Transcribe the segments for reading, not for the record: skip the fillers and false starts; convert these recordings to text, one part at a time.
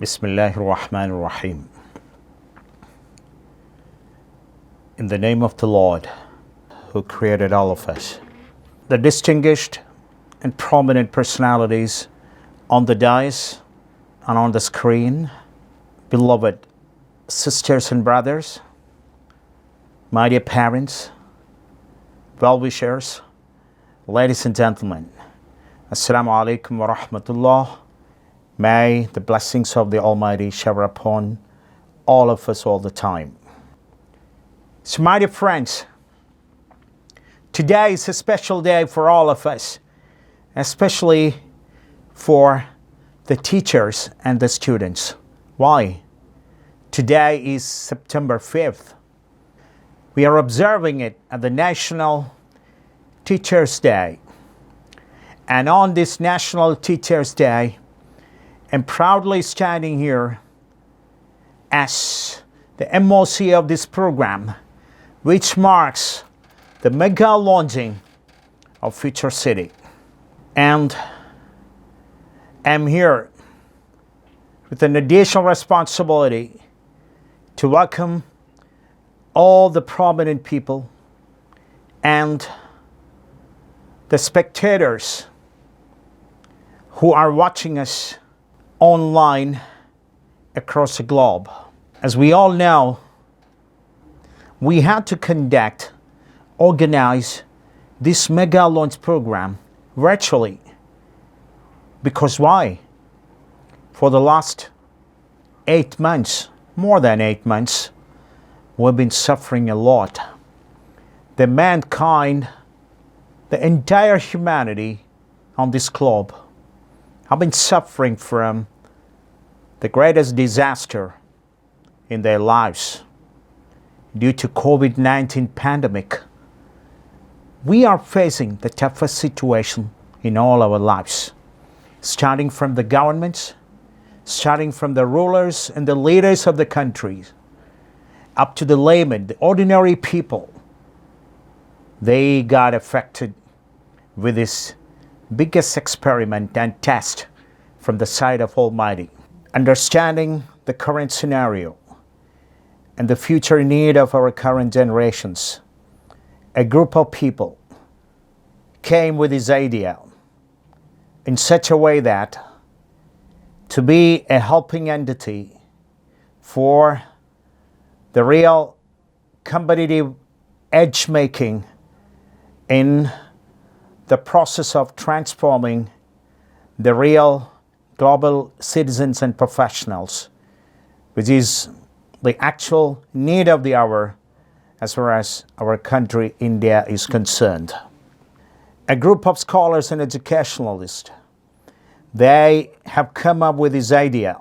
Bismillahirrahmanirrahim. In the name of the Lord, who created all of us. The distinguished and prominent personalities on the dais and on the screen, beloved sisters and brothers, my dear parents, well-wishers, ladies and gentlemen, Assalamu alaikum wa rahmatullah. May the blessings of the Almighty shower upon all of us all the time. So my dear friends, today is a special day for all of us, especially for the teachers and the students. Why? Today is September 5th. We are observing it at the National Teachers' Day. And on this National Teachers' Day, I'm proudly standing here as the MOC of this program, which marks the mega launching of Futursity. And I'm here with an additional responsibility to welcome all the prominent people and the spectators who are watching us online across the globe. As we all know, we had to organize this mega launch program virtually. Because why? For the last 8 months, more than 8 months, we've been suffering a lot. The mankind, the entire humanity on this globe, have been suffering from the greatest disaster in their lives due to COVID-19 pandemic. We are facing the toughest situation in all our lives, starting from the governments, starting from the rulers and the leaders of the countries, up to the laymen, the ordinary people. They got affected with this biggest experiment and test from the side of Almighty. Understanding the current scenario and the future need of our current generations, a group of people came with this idea in such a way that to be a helping entity for the real competitive edge making in the process of transforming the real global citizens and professionals, which is the actual need of the hour as far as our country, India, is concerned. A group of scholars and educationalists, they have come up with this idea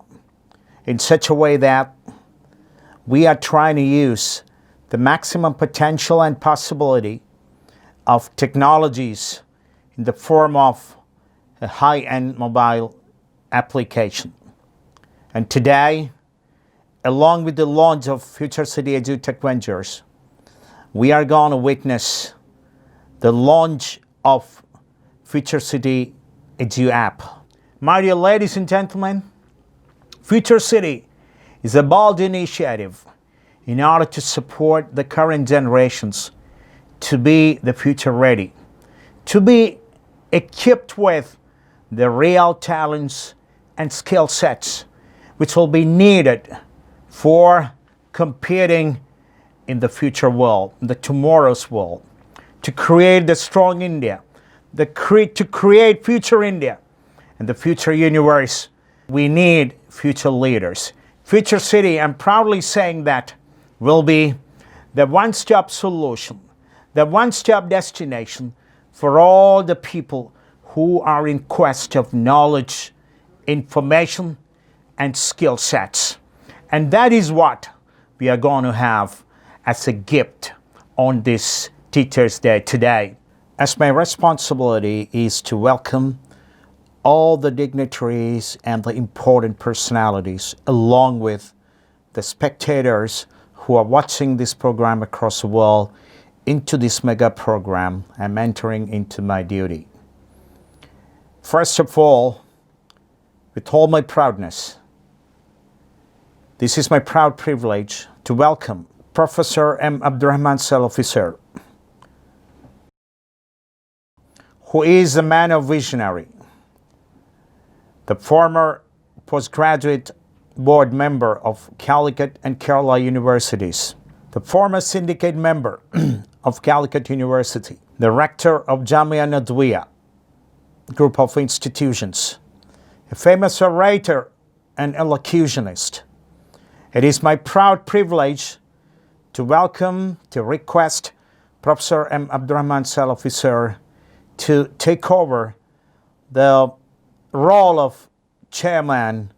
in such a way that we are trying to use the maximum potential and possibility of technologies in the form of a high-end mobile application. And today, along with the launch of Futursity EduTech Ventures, we are going to witness the launch of Futursity Edu app. My dear ladies and gentlemen, Futursity is a bold initiative in order to support the current generations to be the future ready, to be equipped with the real talents and skill sets which will be needed for competing in the future world, in the tomorrow's world, to create the strong India, to create future India and the future universe. We need future leaders. Futursity, I'm proudly saying that, will be the one-stop solution, the one-stop destination for all the people who are in quest of knowledge, information, and skill sets. And that is what we are going to have as a gift on this Teachers' Day today. As my responsibility is to welcome all the dignitaries and the important personalities, along with the spectators who are watching this program across the world, into this mega program, I'm entering into my duty. First of all, with all my proudness, This is my proud privilege to welcome Professor M. Abdulrahman Salafi sir, who is a man of visionary, the former postgraduate board member of Calicut and Kerala universities, the former syndicate member of Calicut University, the rector of Jamia Nadwiya group of institutions, a famous orator and elocutionist. It is my proud privilege to request Professor M. Abdulrahman Salafi sir to take over the role of chairman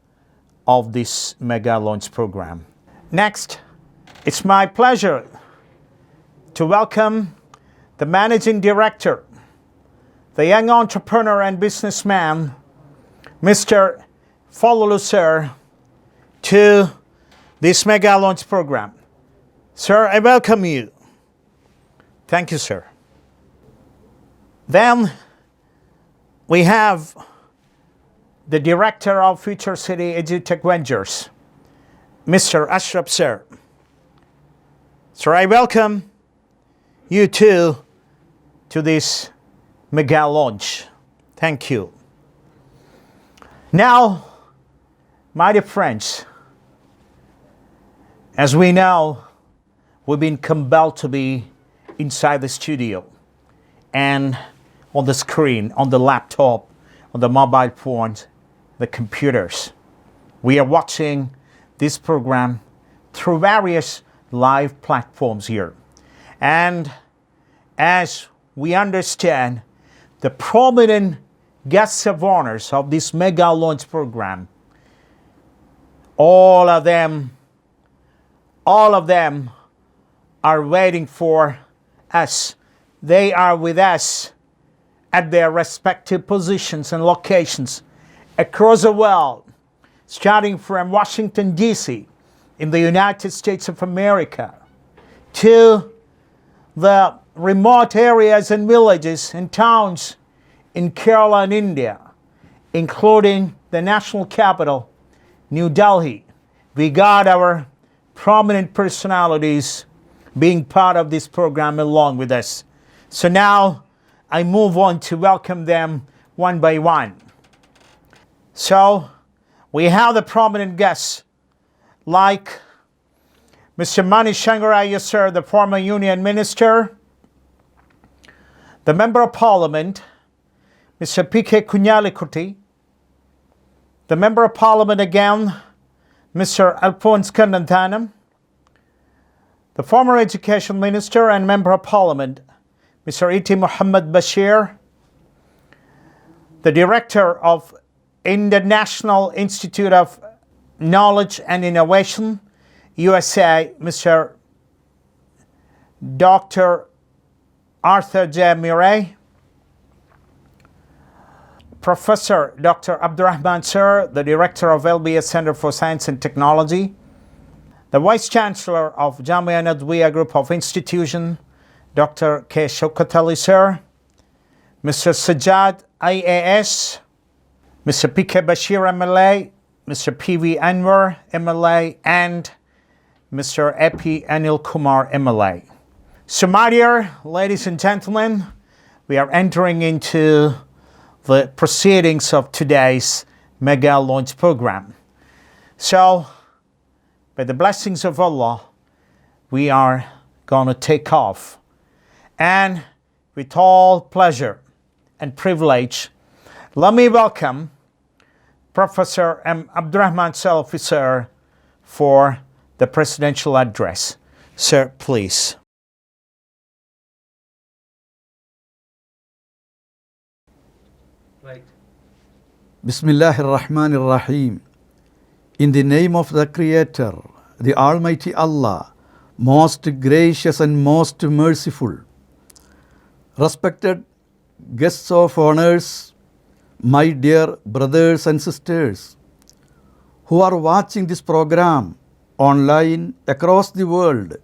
of this mega launch program. Next, it's my pleasure to welcome the managing director, the young entrepreneur and businessman, Mr. Falalu sir, to this mega launch program. Sir, I welcome you. Thank you, sir. Then we have the director of Futursity EduTech Ventures, Mr. Ashraf sir. Sir, I welcome you too to this mega launch. Thank you. Now, my dear friends, as we know, we've been compelled to be inside the studio and on the screen, on the laptop, on the mobile phones, the computers. We are watching this program through various live platforms here. And as we understand, the prominent guests of honors of this mega launch program, all of them are waiting for us. They are with us at their respective positions and locations across the world, starting from Washington, D.C. in the United States of America to the remote areas and villages and towns in Kerala and India, including the national capital, New Delhi. We got our prominent personalities being part of this program along with us. So now I move on to welcome them one by one. So we have the prominent guests like Mr. Mani Shankar IAS sir, the former union minister, the member of parliament, Mr. P.K. Kunjali Kutty, the member of parliament again, Mr. Alphons Kannanthanan, the former education minister and member of parliament, Mr. E.T. Muhammad Bashee, the director of International Institute of Knowledge and Innovation, USA, Mr. Dr. Arthur J. Murray, Professor Dr. Abdurrahman sir, the director of LBS Center for Science and Technology, the Vice Chancellor of Jamia Nadwiya Group of Institution, Dr. K. Shaukat Ali sir, Mr. Sajjad IAS, Mr. P.K. Basheer MLA, Mr. P.V. Anwar MLA, and Mr. A.P. Anil Kumar MLA. So my dear ladies and gentlemen, we are entering into the proceedings of today's mega launch program. So, by the blessings of Allah, we are going to take off. And with all pleasure and privilege, let me welcome Professor M. Abdulrahman Salafi sir for the presidential address. Sir, please. Right. Bismillahir Rahmanir Rahim. In the name of the Creator, the Almighty Allah, most gracious and most merciful. Respected guests of honors, my dear brothers and sisters who are watching this program online across the world,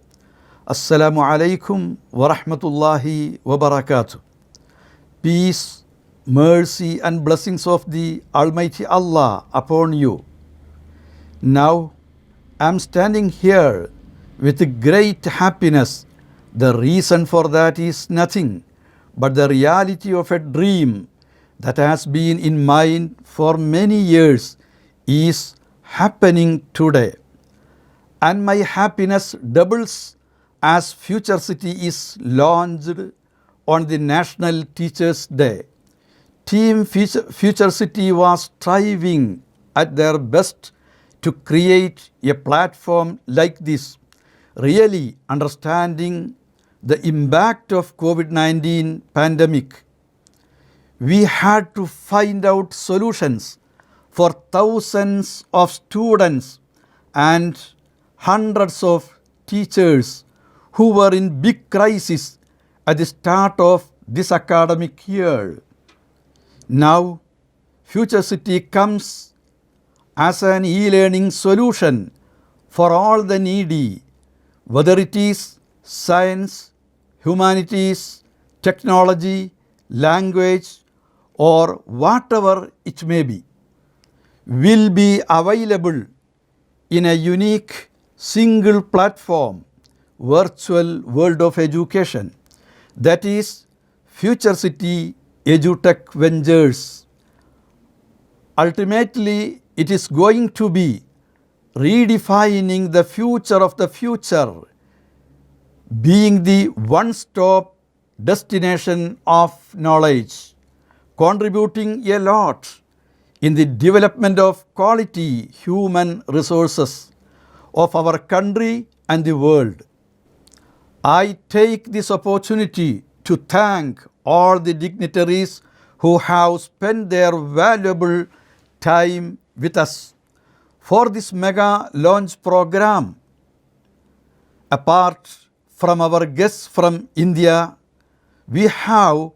Assalamu alaikum wa rahmatullahi wa barakatuh. Peace, mercy and blessings of the Almighty Allah upon you. Now, I am standing here with great happiness. The reason for that is nothing but the reality of a dream that has been in mind for many years is happening today. And my happiness doubles as Futursity is launched on the National Teachers' Day. Team Futursity was striving at their best to create a platform like this, really understanding the impact of COVID-19 pandemic. We had to find out solutions for thousands of students and hundreds of teachers who were in big crisis at the start of this academic year. Now, Futursity comes as an e-learning solution for all the needy, whether it is science, humanities, technology, language, or whatever it may be, will be available in a unique single platform, virtual world of education, that is Futursity EduTech Ventures. Ultimately, it is going to be redefining the future of the future, being the one-stop destination of knowledge, contributing a lot in the development of quality human resources of our country and the world. I take this opportunity to thank all the dignitaries who have spent their valuable time with us for this mega launch program. Apart from our guests from India, we have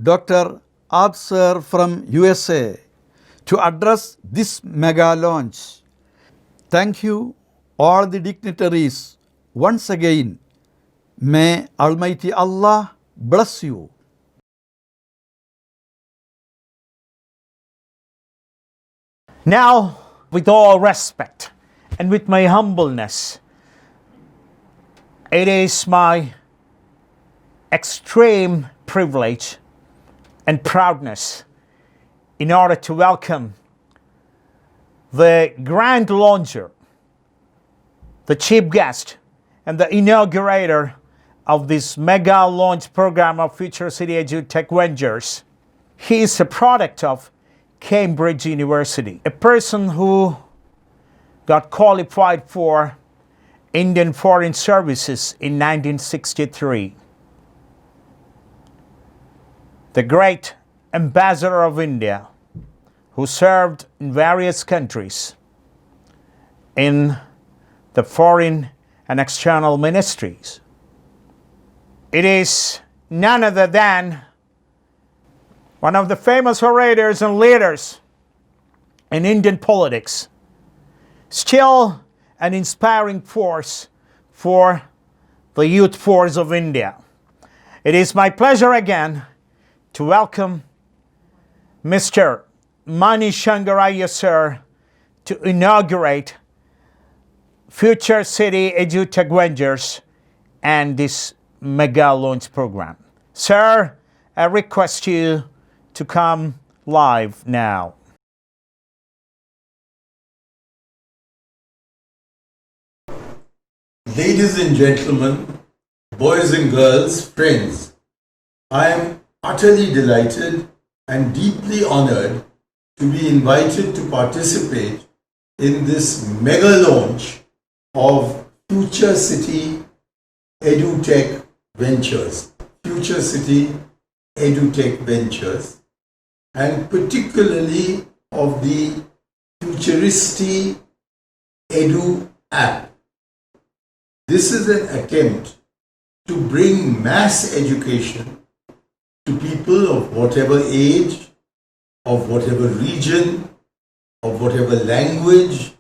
Dr. Absar from USA to address this mega launch. Thank you all the dignitaries once again. May Almighty Allah bless you. Now, with all respect and with my humbleness, it is my extreme privilege and proudness in order to welcome the grand launcher, the chief guest, and the inaugurator of this mega launch program of Futursity EduTech Ventures. He is a product of Cambridge University, a person who got qualified for Indian Foreign Services in 1963. The great ambassador of India, who served in various countries in the foreign and external ministries. It is none other than one of the famous orators and leaders in Indian politics, still an inspiring force for the youth force of India. It is my pleasure again to welcome Mr. Mani Shankar IAS sir to inaugurate Futursity EduTech Ventures and this mega launch program. Sir, I request you to come live now. Ladies and gentlemen, boys and girls, friends, I am utterly delighted and deeply honored to be invited to participate in this mega launch of Futursity EduTech Ventures. Futursity EduTech Ventures, and particularly of the Futuristy Edu app. This is an attempt to bring mass education to people of whatever age, of whatever region, of whatever language,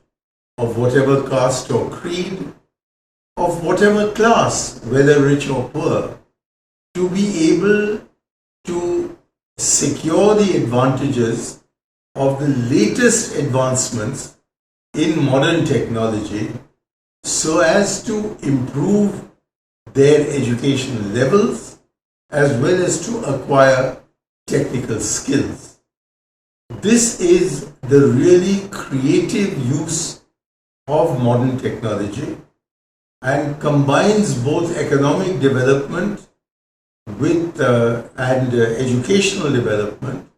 of whatever caste or creed, of whatever class, whether rich or poor, to be able to secure the advantages of the latest advancements in modern technology so as to improve their educational levels as well as to acquire technical skills. This is the really creative use of modern technology and combines both economic development with and educational development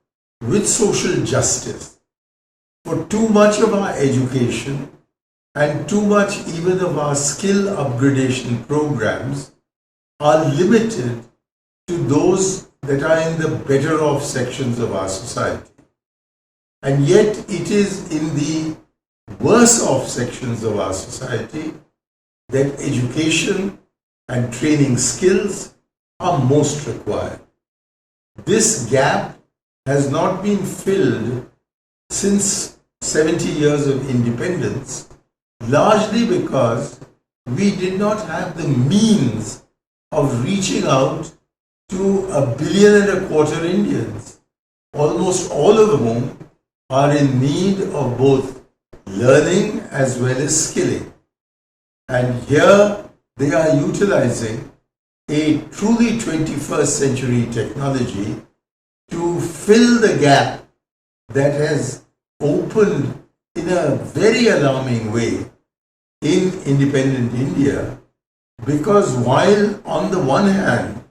with social justice. For too much of our education and too much even of our skill upgradation programs are limited to those that are in the better off sections of our society. And yet it is in the worse off sections of our society that education and training skills are most required. This gap has not been filled since 70 years of independence, largely because we did not have the means of reaching out to 1.25 billion Indians, almost all of whom are in need of both learning as well as skilling. And here they are utilizing a truly 21st century technology to fill the gap that has opened in a very alarming way in independent India, because while on the one hand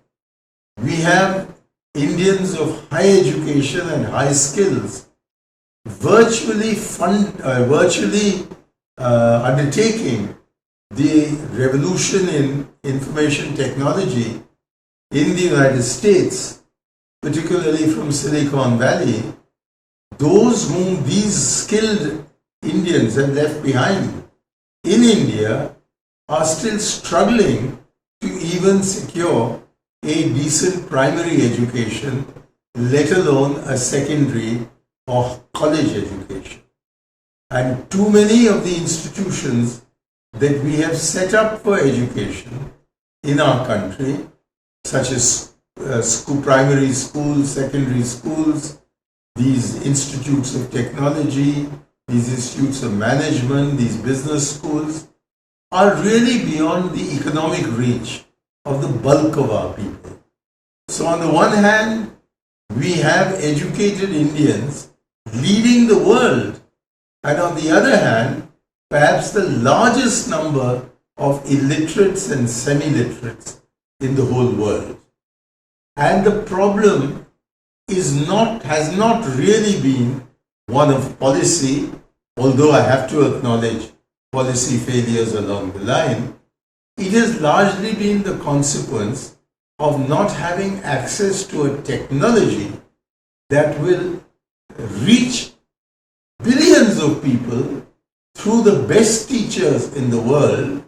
we have Indians of high education and high skills virtually undertaking the revolution in information technology in the United States, particularly from Silicon Valley, those whom these skilled Indians have left behind in India are still struggling to even secure a decent primary education, let alone a secondary or college education. And too many of the institutions that we have set up for education in our country, such as primary schools, secondary schools, these institutes of technology, these institutes of management, these business schools, are really beyond the economic reach of the bulk of our people. So on the one hand, we have educated Indians leading the world, and on the other hand, perhaps the largest number of illiterates and semi-literates in the whole world. And the problem has not really been one of policy, although I have to acknowledge policy failures along the line. It has largely been the consequence of not having access to a technology that will reach billions of people through the best teachers in the world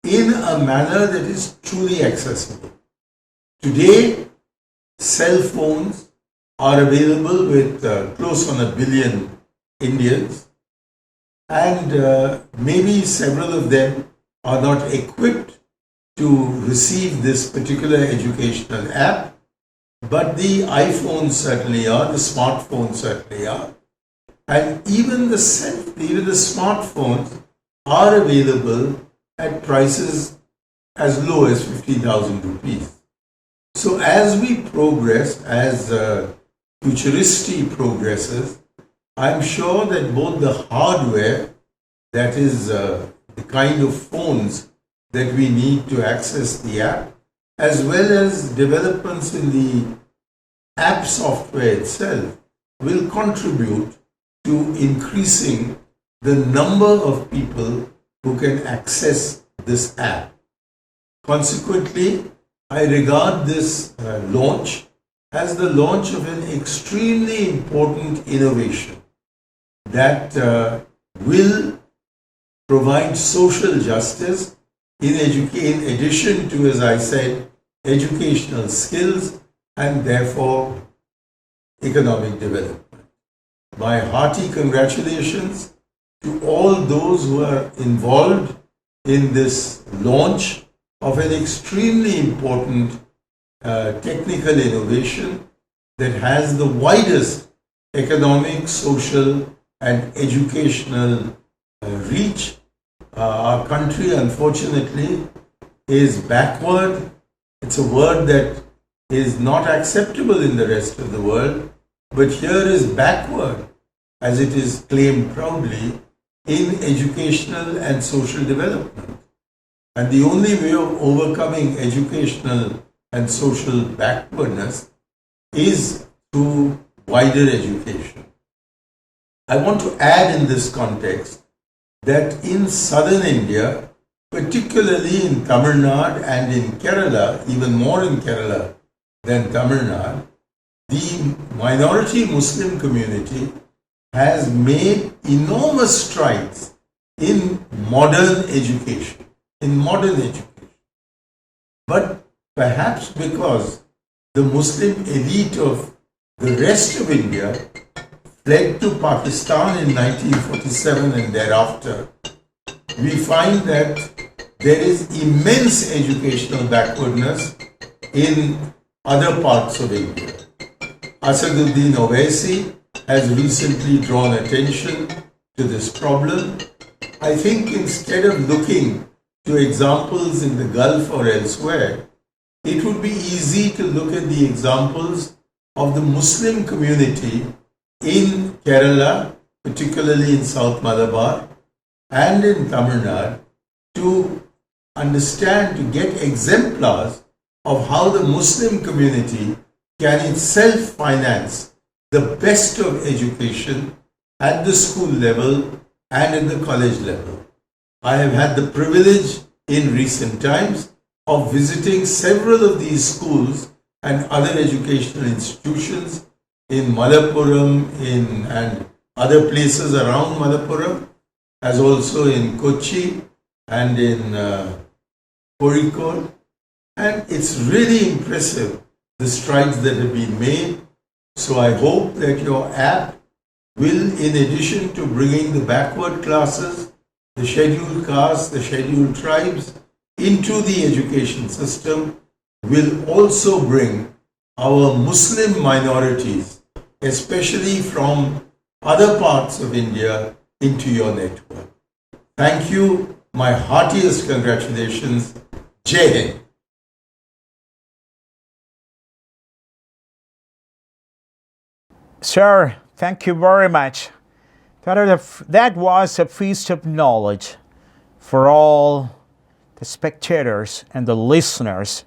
in a manner that is truly accessible. Today, cell phones are available with close on 1 billion Indians, and maybe several of them are not equipped to receive this particular educational app, but the iPhones certainly are, the smartphones certainly are, and even the smartphones are available at prices as low as 50,000 rupees. So as we progress, as Futursity progresses, I'm sure that both the hardware, that is the kind of phones that we need to access the app, as well as developments in the app software itself, will contribute to increasing the number of people who can access this app. Consequently, I regard this launch as the launch of an extremely important innovation that will provide social justice in addition to, as I said, educational skills and therefore economic development. My hearty congratulations to all those who are involved in this launch of an extremely important technical innovation that has the widest economic, social and educational reach Our country, unfortunately, is backward. It's a word that is not acceptable in the rest of the world, but here is backward, as it is claimed proudly, in educational and social development. And the only way of overcoming educational and social backwardness is through wider education. I want to add in this context that in southern India, particularly in Tamil Nadu and in Kerala, even more in Kerala than Tamil Nadu, the minority Muslim community has made enormous strides in modern education. But perhaps because the Muslim elite of the rest of India fled to Pakistan in 1947 and thereafter, we find that there is immense educational backwardness in other parts of India. Asaduddin Owaisi has recently drawn attention to this problem. I think instead of looking to examples in the Gulf or elsewhere, it would be easy to look at the examples of the Muslim community in Kerala, particularly in South Malabar and in Tamil Nadu, to understand, to get exemplars of how the Muslim community can itself finance the best of education at the school level and at the college level. I have had the privilege in recent times of visiting several of these schools and other educational institutions in Malappuram and other places around Malappuram, as also in Kochi and in Kozhikode. And it's really impressive, the strides that have been made. So I hope that your app will, in addition to bringing the backward classes, the scheduled castes, the scheduled tribes into the education system, will also bring our Muslim minorities, especially from other parts of India, into your network. Thank you. My heartiest congratulations. Jai Hind. Sir, thank you very much. That was a feast of knowledge for all the spectators and the listeners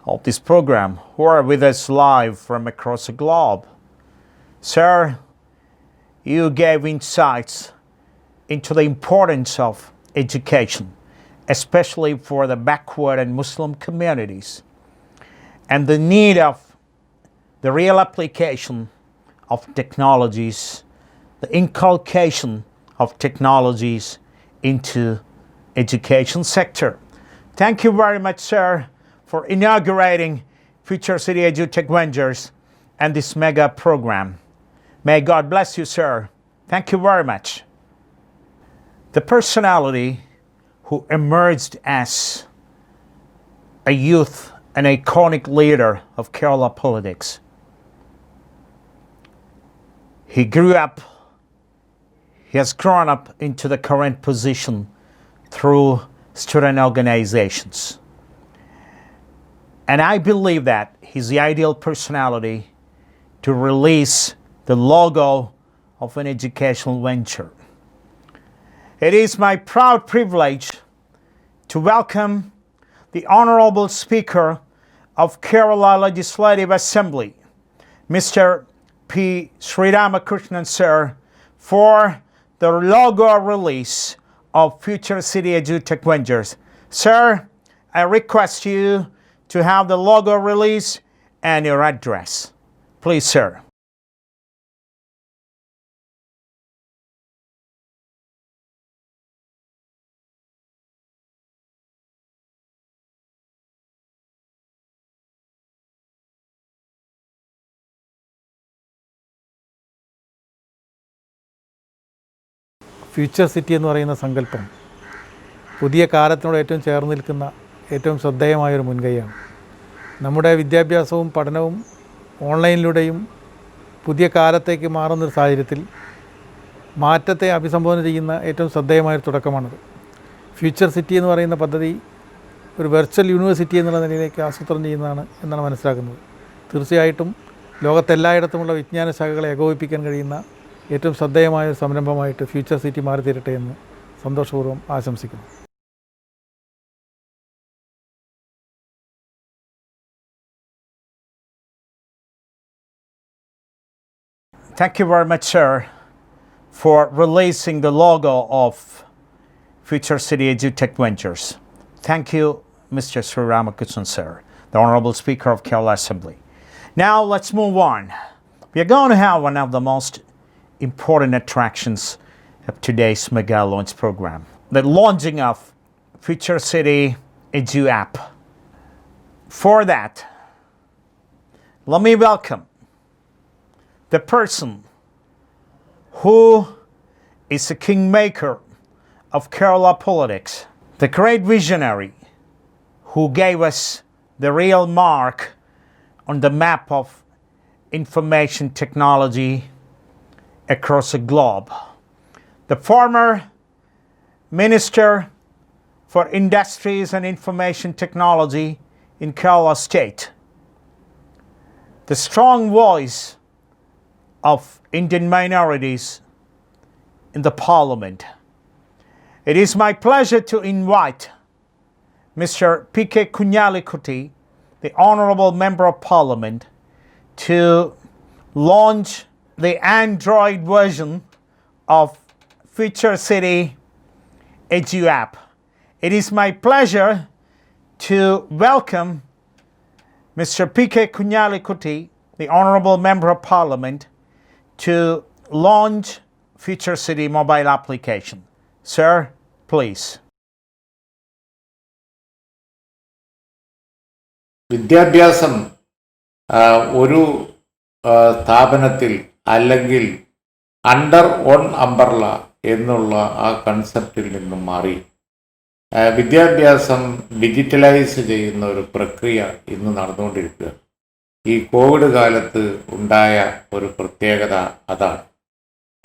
of this program who are with us live from across the globe. Sir, you gave insights into the importance of education, especially for the backward and Muslim communities, and the need of the real application of technologies, the inculcation of technologies into education sector. Thank you very much, sir, for inaugurating Futursity EduTech Ventures and this mega program. May God bless you, sir. Thank you very much. The personality who emerged as a youth, an iconic leader of Kerala politics. He has grown up into the current position through student organizations. And I believe that he's the ideal personality to release the logo of an educational venture. It is my proud privilege to welcome the Honorable Speaker of Kerala Legislative Assembly, Mr. P. Sreerama Krishnan, sir, for the logo release of Futursity EduTech Ventures. Sir, I request you to have the logo release and your address. Please, sir. Future city എന്ന് പറയുന്ന സങ്കല്പം പുതിയ കാലത്തിനോട് ഏറ്റവും ചേർന്ന് നിൽക്കുന്ന ഏറ്റവും ശ്രദ്ധേയമായൊരു മുൻകൈയാണ്. നമ്മുടെ വിദ്യാഭ്യാസവും പഠനവും ഓൺലൈനിലൂടെയും പുതിയ കാലത്തേക്ക് മാറുന്നൊരു സാഹചര്യത്തിൽ മാറ്റത്തെ അഭിസംബോധന ചെയ്യുന്ന ഏറ്റവും ശ്രദ്ധേയമായൊരു തുടക്കമാണത്. ഫ്യൂച്ചർ സിറ്റി എന്ന് പറയുന്ന പദ്ധതി ഒരു വെർച്വൽ യൂണിവേഴ്സിറ്റി എന്നുള്ള നിലയിലേക്ക് ആസൂത്രണം ചെയ്യുന്നതാണ് എന്നാണ് മനസ്സിലാക്കുന്നത്. തീർച്ചയായിട്ടും ലോകത്തെല്ലായിടത്തുമുള്ള വിജ്ഞാന ശാഖകളെ ഏകോപിപ്പിക്കാൻ കഴിയുന്ന ഏറ്റവും ശ്രദ്ധേയമായ ഒരു സംരംഭമായിട്ട് ഫ്യൂച്ചർ സിറ്റി മാറിത്തീരട്ടെ എന്ന് സന്തോഷപൂർവ്വം ആശംസിക്കുന്നു. Thank you very much, sir, for releasing the logo of Futursity EduTech Ventures. Thank you, Mr. Sreerama Krishnan, sir, the Honorable Speaker of Kerala Assembly. Now let's move on. We are going to have one of the most important attractions of today's mega launch program, the launching of Futursity Edu app. For that, let me welcome the person who is a kingmaker of Kerala politics, the great visionary who gave us the real mark on the map of information technology across the globe. The former Minister for Industries and Information Technology in Kerala State, the strong voice of Indian minorities in the Parliament. It is my pleasure to invite Mr. P.K. Kunjali Kutty, the Honourable Member of Parliament, to launch the Android version of Futursity Edu app. It is my pleasure to welcome Mr. P.K. Kunjali Kutty, the Honourable Member of Parliament, to launch Futursity mobile application. Sir, please. വിദ്യാഭ്യാസം ഒരു സ്ഥാപനത്തിൽ അല്ലെങ്കിൽ under one umbrella എന്നുള്ള ആ കൺസെപ്റ്റിൽ നിന്നും മാറി വിദ്യാഭ്യാസം digitalise ചെയ്യുന്ന ഒരു പ്രക്രിയ ഇന്ന് നടന്നുകൊണ്ടിരിക്കുക. ഈ കോവിഡ് കാലത്ത് ഉണ്ടായ ഒരു പ്രത്യേകത അതാണ്.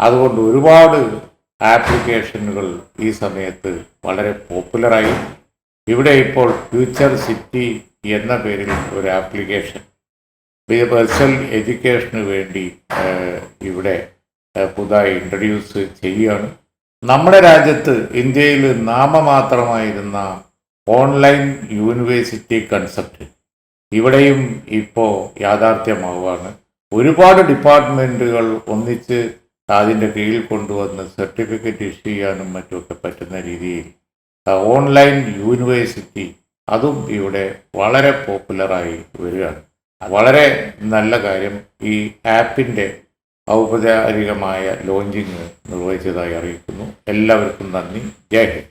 അതുകൊണ്ട് ഒരുപാട് ആപ്ലിക്കേഷനുകൾ ഈ സമയത്ത് വളരെ പോപ്പുലറായി. ഇവിടെ ഇപ്പോൾ ഫ്യൂച്ചർ സിറ്റി എന്ന പേരിൽ ഒരു ആപ്ലിക്കേഷൻ വെർച്വൽ എഡ്യൂക്കേഷന് വേണ്ടി ഇവിടെ പുതുതായി ഇൻട്രൊഡ്യൂസ് ചെയ്യുകയാണ്. നമ്മുടെ രാജ്യത്ത് ഇന്ത്യയിൽ നാമമാത്രമായിരുന്ന ഓൺലൈൻ യൂണിവേഴ്സിറ്റി കൺസെപ്റ്റ് ഇവിടെയും ഇപ്പോൾ യാഥാർത്ഥ്യമാവുകയാണ്. ഒരുപാട് ഡിപ്പാർട്ട്മെൻറ്റുകൾ ഒന്നിച്ച് അതിൻ്റെ കീഴിൽ കൊണ്ടുവന്ന് സർട്ടിഫിക്കറ്റ് ഇഷ്യൂ ചെയ്യാനും മറ്റുമൊക്കെ പറ്റുന്ന രീതിയിൽ ഓൺലൈൻ യൂണിവേഴ്സിറ്റി അതും ഇവിടെ വളരെ പോപ്പുലറായി വരികയാണ്. വളരെ നല്ല കാര്യം. ഈ ആപ്പിൻ്റെ ഔപചാരികമായ ലോഞ്ചിങ് നിർവഹിച്ചതായി അറിയിക്കുന്നു. എല്ലാവർക്കും നന്ദി. ജയ് Hind.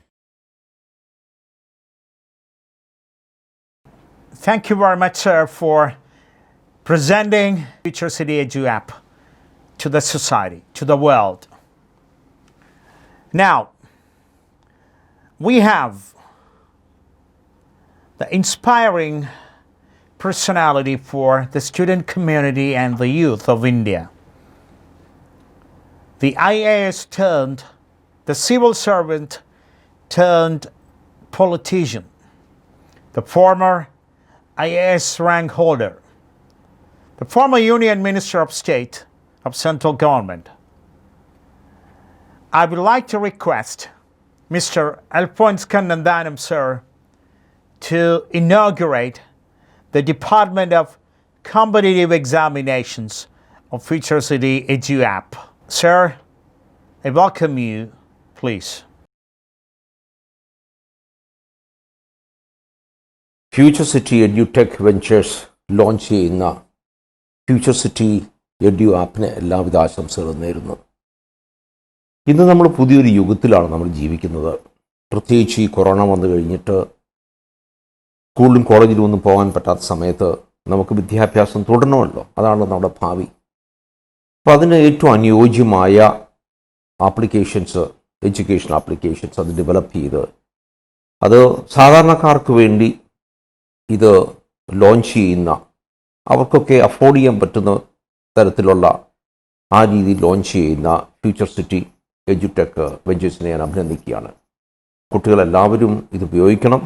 Thank you very much, sir, for presenting Futursity Edu app to the society, to the world. Now, we have the inspiring personality for the student community and the youth of India. The IAS turned the civil servant turned politician, the former IAS rank holder, the former Union Minister of State of Central Government. I would like to request Mr. Alphons Kannanthanan, sir, to inaugurate the Department of Competitive Examinations of Futursity Edu app. Sir, I welcome you, please. Futurecity Edutech Ventures launch ചെയ്യുന്ന Futurecity edu ആപ്പിന് എല്ലാവിധ ആശംസകളും നേരുന്നു. ഇന്ന് നമ്മൾ പുതിയൊരു യുഗത്തിലാണ് നമ്മൾ ജീവിക്കുന്നത്. പ്രത്യേകിച്ച് ഈ കൊറോണ വന്നു കഴിഞ്ഞിട്ട് സ്കൂളിലും കോളേജിലും ഒന്നും പോകാൻ പറ്റാത്ത സമയത്ത് നമുക്ക് വിദ്യാഭ്യാസം തുടരണമല്ലോ. അതാണ് നമ്മുടെ ഭാവി. അപ്പോൾ അതിന് ഏറ്റവും അനുയോജ്യമായ ആപ്ലിക്കേഷൻസ്, എഡ്യൂക്കേഷൻ ആപ്ലിക്കേഷൻസ് അത് ഡെവലപ്പ് ചെയ്ത് അത് സാധാരണക്കാർക്ക് വേണ്ടി ഇത് ലോഞ്ച് ചെയ്യുന്ന, അവർക്കൊക്കെ അഫോർഡ് ചെയ്യാൻ പറ്റുന്ന തരത്തിലുള്ള ആ രീതിയിൽ ലോഞ്ച് ചെയ്യുന്ന ഫ്യൂച്ചർസിറ്റി എഡ്യൂടെക് വെഞ്ചേഴ്സിനെ ഞാൻ അഭിനന്ദിക്കുകയാണ്. കുട്ടികളെല്ലാവരും ഇത് ഉപയോഗിക്കണം.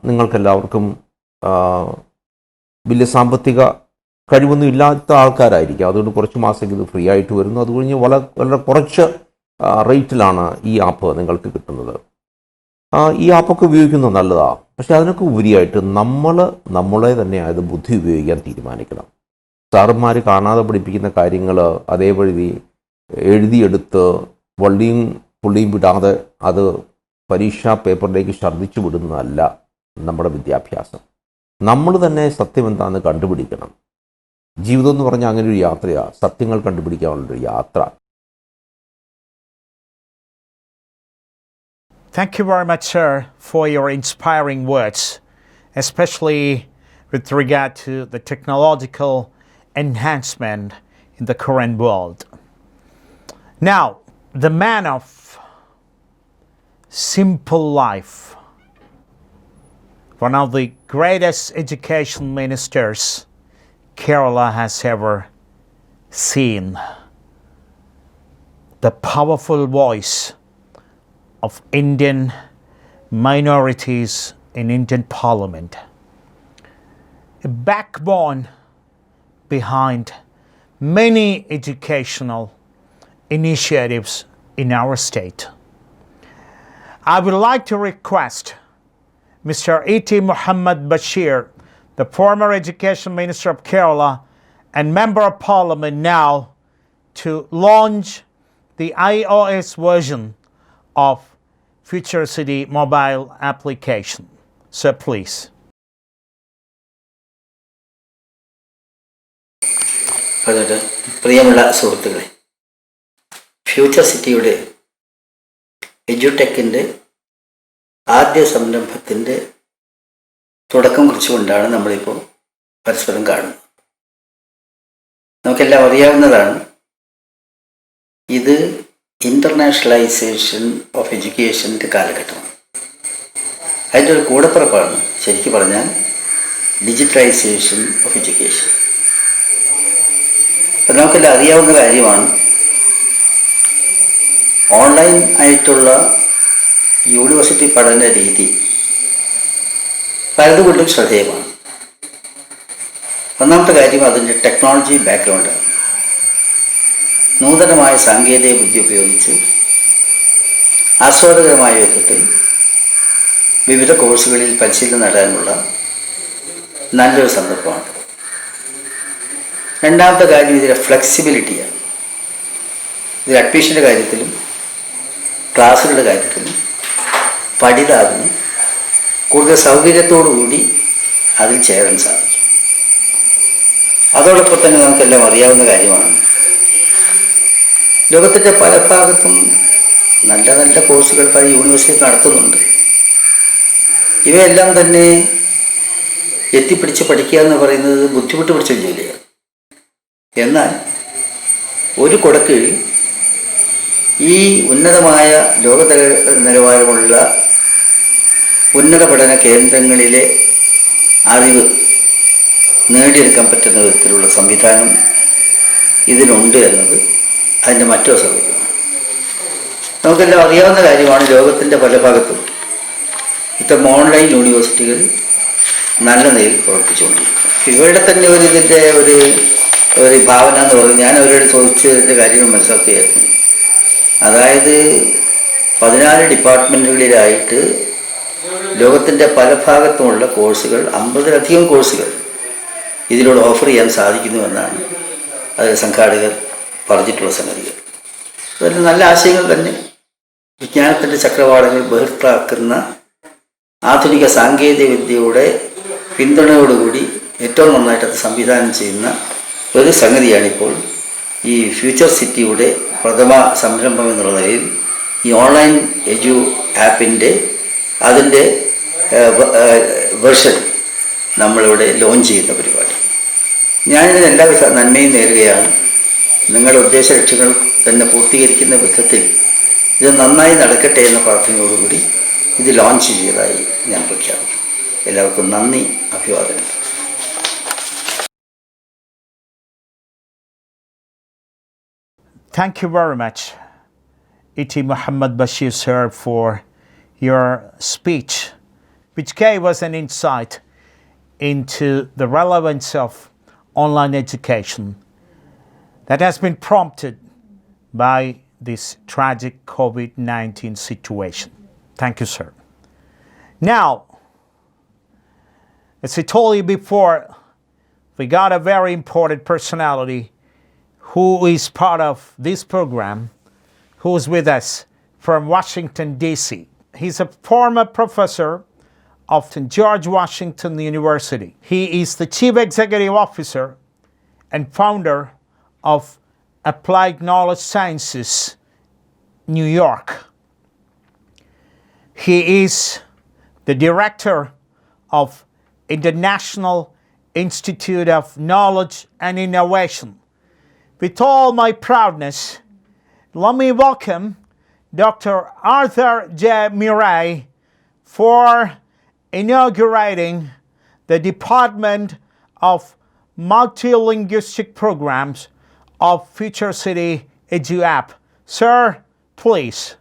നിങ്ങൾക്കെല്ലാവർക്കും വലിയ സാമ്പത്തിക കഴിവൊന്നും ഇല്ലാത്ത ആൾക്കാരായിരിക്കും. അതുകൊണ്ട് കുറച്ച് മാസം ഇത് ഫ്രീ ആയിട്ട് വരുന്നു. അത് കഴിഞ്ഞ് വളരെ കുറച്ച് റേറ്റിലാണ് ഈ ആപ്പ് നിങ്ങൾക്ക് കിട്ടുന്നത്. ഈ ആപ്പൊക്കെ ഉപയോഗിക്കുന്നത് നല്ലതാണ്. പക്ഷെ അതിനൊക്കെ ഉപരിയായിട്ട് നമ്മളെ തന്നെ അത് ബുദ്ധി ഉപയോഗിക്കാൻ തീരുമാനിക്കണം. സാറന്മാർ കാണാതെ പഠിപ്പിക്കുന്ന കാര്യങ്ങൾ അതേപടി എഴുതിയെടുത്ത് വള്ളിയും പുള്ളിയും വിടാതെ അത് പരീക്ഷാ പേപ്പറിലേക്ക് ഛർദ്ദിച്ചു വിടുന്നതല്ല നമ്മുടെ വിദ്യാഭ്യാസം. നമ്മൾ തന്നെ സത്യം എന്താണെന്ന് കണ്ടുപിടിക്കണം. ജീവിതം എന്ന് പറഞ്ഞാൽ അങ്ങനെ ഒരു യാത്രയാണ്, സത്യങ്ങൾ കണ്ടുപിടിക്കാനുള്ളൊരു യാത്ര. Thank you very much, sir, for your inspiring words, especially with regard to the technological enhancement in the current world. Now, the man of simple life, one of the greatest education ministers Kerala has ever seen, the powerful voice of Indian minorities in Indian Parliament, a backbone behind many educational initiatives in our state. I would like to request Mr. E.T. Muhammad Bashee, the former Education Minister of Kerala and Member of Parliament now, to launch the iOS version of Futursity mobile application. Sir, please. പ്രിയമുള്ള സുഹൃത്തുക്കളെ, future സിറ്റിയുടെ എഡ്യൂടെക്കിൻ്റെ ആദ്യ സംരംഭത്തിൻ്റെ തുടക്കം കുറിച്ചുകൊണ്ടാണ് നമ്മളിപ്പോൾ പരസ്പരം കാണുന്നത്. നമുക്കെല്ലാം അറിയാവുന്നതാണ്, ഇത് ഇൻ്റർനാഷണലൈസേഷൻ ഓഫ് എഡ്യൂക്കേഷൻ്റെ കാലഘട്ടമാണ്. അതിൻ്റെ ഒരു കൂടപ്പിറപ്പാണ് ശരിക്കും പറഞ്ഞാൽ ഡിജിറ്റലൈസേഷൻ ഓഫ് എഡ്യൂക്കേഷൻ. അപ്പം നമുക്കെല്ലാം അറിയാവുന്ന കാര്യമാണ്, ഓൺലൈൻ ആയിട്ടുള്ള യൂണിവേഴ്സിറ്റി പഠന രീതി പലതുകൊണ്ടും ശ്രദ്ധേയമാണ്. ഒന്നാമത്തെ കാര്യം അതിൻ്റെ ടെക്നോളജി ബാക്ക്ഗ്രൗണ്ടാണ്. നൂതനമായ സാങ്കേതിക വിദ്യ ഉപയോഗിച്ച് ആസ്വാദകരമായ വിധത്തിൽ വിവിധ കോഴ്സുകളിൽ പരിശീലനം നേടാനുള്ള നല്ലൊരു സന്ദർഭമാണ്. രണ്ടാമത്തെ കാര്യം ഇതിൻ്റെ ഫ്ലെക്സിബിലിറ്റിയാണ്. ഇത് അഡ്മിഷൻ്റെ കാര്യത്തിലും ക്ലാസ്സുകളുടെ കാര്യത്തിലും പഠിതാവിന് കൂടുതൽ സൗകര്യത്തോടുകൂടി അതിൽ ചേരാൻ സാധിക്കും. അതോടൊപ്പം തന്നെ നമുക്കെല്ലാം അറിയാവുന്ന കാര്യമാണ്, ലോകത്തിൻ്റെ പല ഭാഗത്തും നല്ല നല്ല കോഴ്സുകൾ പല യൂണിവേഴ്സിറ്റി നടത്തുന്നുണ്ട്. ഇവയെല്ലാം തന്നെ എത്തിപ്പിടിച്ച് പഠിക്കുക എന്ന് പറയുന്നത് ബുദ്ധിമുട്ട് പിടിച്ച ജോലിയാണ്. എന്നാൽ ഒരു കുടക്കീഴിൽ ഈ ഉന്നതമായ ലോക നിലവാരമുള്ള ഉന്നത പഠന കേന്ദ്രങ്ങളിലെ അറിവ് നേടിയെടുക്കാൻ പറ്റുന്ന വിധത്തിലുള്ള സംവിധാനം ഇതിനുണ്ട് എന്നത് അതിൻ്റെ മറ്റൊരു സൗകര്യമാണ്. നമുക്കെല്ലാം അറിയാവുന്ന കാര്യമാണ്, ലോകത്തിൻ്റെ പല ഭാഗത്തും ഇത്തരം ഓൺലൈൻ യൂണിവേഴ്സിറ്റികൾ നല്ല നിലയിൽ പ്രവർത്തിച്ചുകൊണ്ടിരിക്കും. ഇവരുടെ തന്നെ ഇതിൻ്റെ ഒരു ഭാവന എന്ന് പറയുന്നത്, ഞാൻ അവരോട് ചോദിച്ചതിൻ്റെ കാര്യങ്ങൾ മനസ്സിലാക്കുകയായിരുന്നു. അതായത് 14 ഡിപ്പാർട്ട്മെൻറ്റുകളിലായിട്ട് ലോകത്തിൻ്റെ പല ഭാഗത്തുമുള്ള കോഴ്സുകൾ, 50-ലധികം കോഴ്സുകൾ ഇതിലൂടെ ഓഫർ ചെയ്യാൻ സാധിക്കുന്നുവെന്നാണ് അത് സംഘാടകർ പറഞ്ഞിട്ടുള്ള സംഗതികൾ. അതെല്ലാം നല്ല ആശയങ്ങൾ തന്നെ. വിജ്ഞാനത്തിൻ്റെ ചക്രവാളങ്ങൾ ബഹിർത്താക്കുന്ന ആധുനിക സാങ്കേതിക വിദ്യയുടെ പിന്തുണയോടുകൂടി ഏറ്റവും നന്നായിട്ട് അത് സംവിധാനം ചെയ്യുന്ന ഒരു സംഗതിയാണിപ്പോൾ ഈ ഫ്യൂച്ചർ സിറ്റിയുടെ പ്രഥമ സംരംഭം എന്നുള്ള നിലയിൽ ഈ ഓൺലൈൻ എഡ്യൂ ആപ്പിൻ്റെ അതിൻ്റെ വെർഷൻ നമ്മളിവിടെ ലോഞ്ച് ചെയ്യുന്ന പരിപാടി. ഞാനിതിന് എല്ലാവിധ നന്മയും നേരുകയാണ്. നിങ്ങളുടെ ഉദ്ദേശ ലക്ഷ്യങ്ങൾ തന്നെ പൂർത്തീകരിക്കുന്ന വിധത്തിൽ ഇത് നന്നായി നടക്കട്ടെ എന്ന പ്രാർത്ഥനയോടുകൂടി ഇത് ലോഞ്ച് ചെയ്തതായി ഞാൻ പ്രഖ്യാപിക്കും. എല്ലാവർക്കും നന്ദി, അഭിവാദനം. Thank you very much, E.T. Muhammad Bashee, sir, for your speech, which gave us an insight into the relevance of online education that has been prompted by this tragic COVID-19 situation. Thank you, sir. Now, as I told you before, we got a very important personality who is part of this program, who is with us from Washington, D.C. He's a former professor of George Washington University. He is the Chief Executive Officer and founder of Applied Knowledge Sciences, New York. He is the director of International Institute of Knowledge and Innovation. With all my proudness, let me welcome Dr. Arthur J. Murray for inaugurating the Department of Multilinguistic Programs of Futursity EduApp. Sir, please.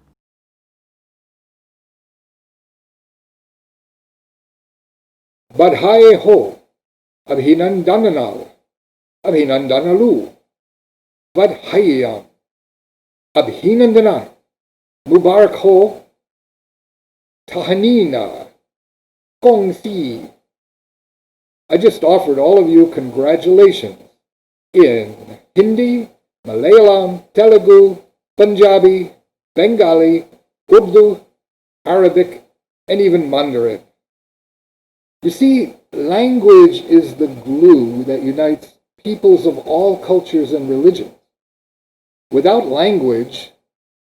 Badhaye ho, Abhinandananal, Abhinandanalu, Badhayam, Abhinandanan, Mubarak ho, Tahanina, Gongsi. I just offered all of you congratulations in Hindi, Malayalam, Telugu, Punjabi, Bengali, Urdu, Arabic, and even Mandarin. You see, language is the glue that unites peoples of all cultures and religions. Without language,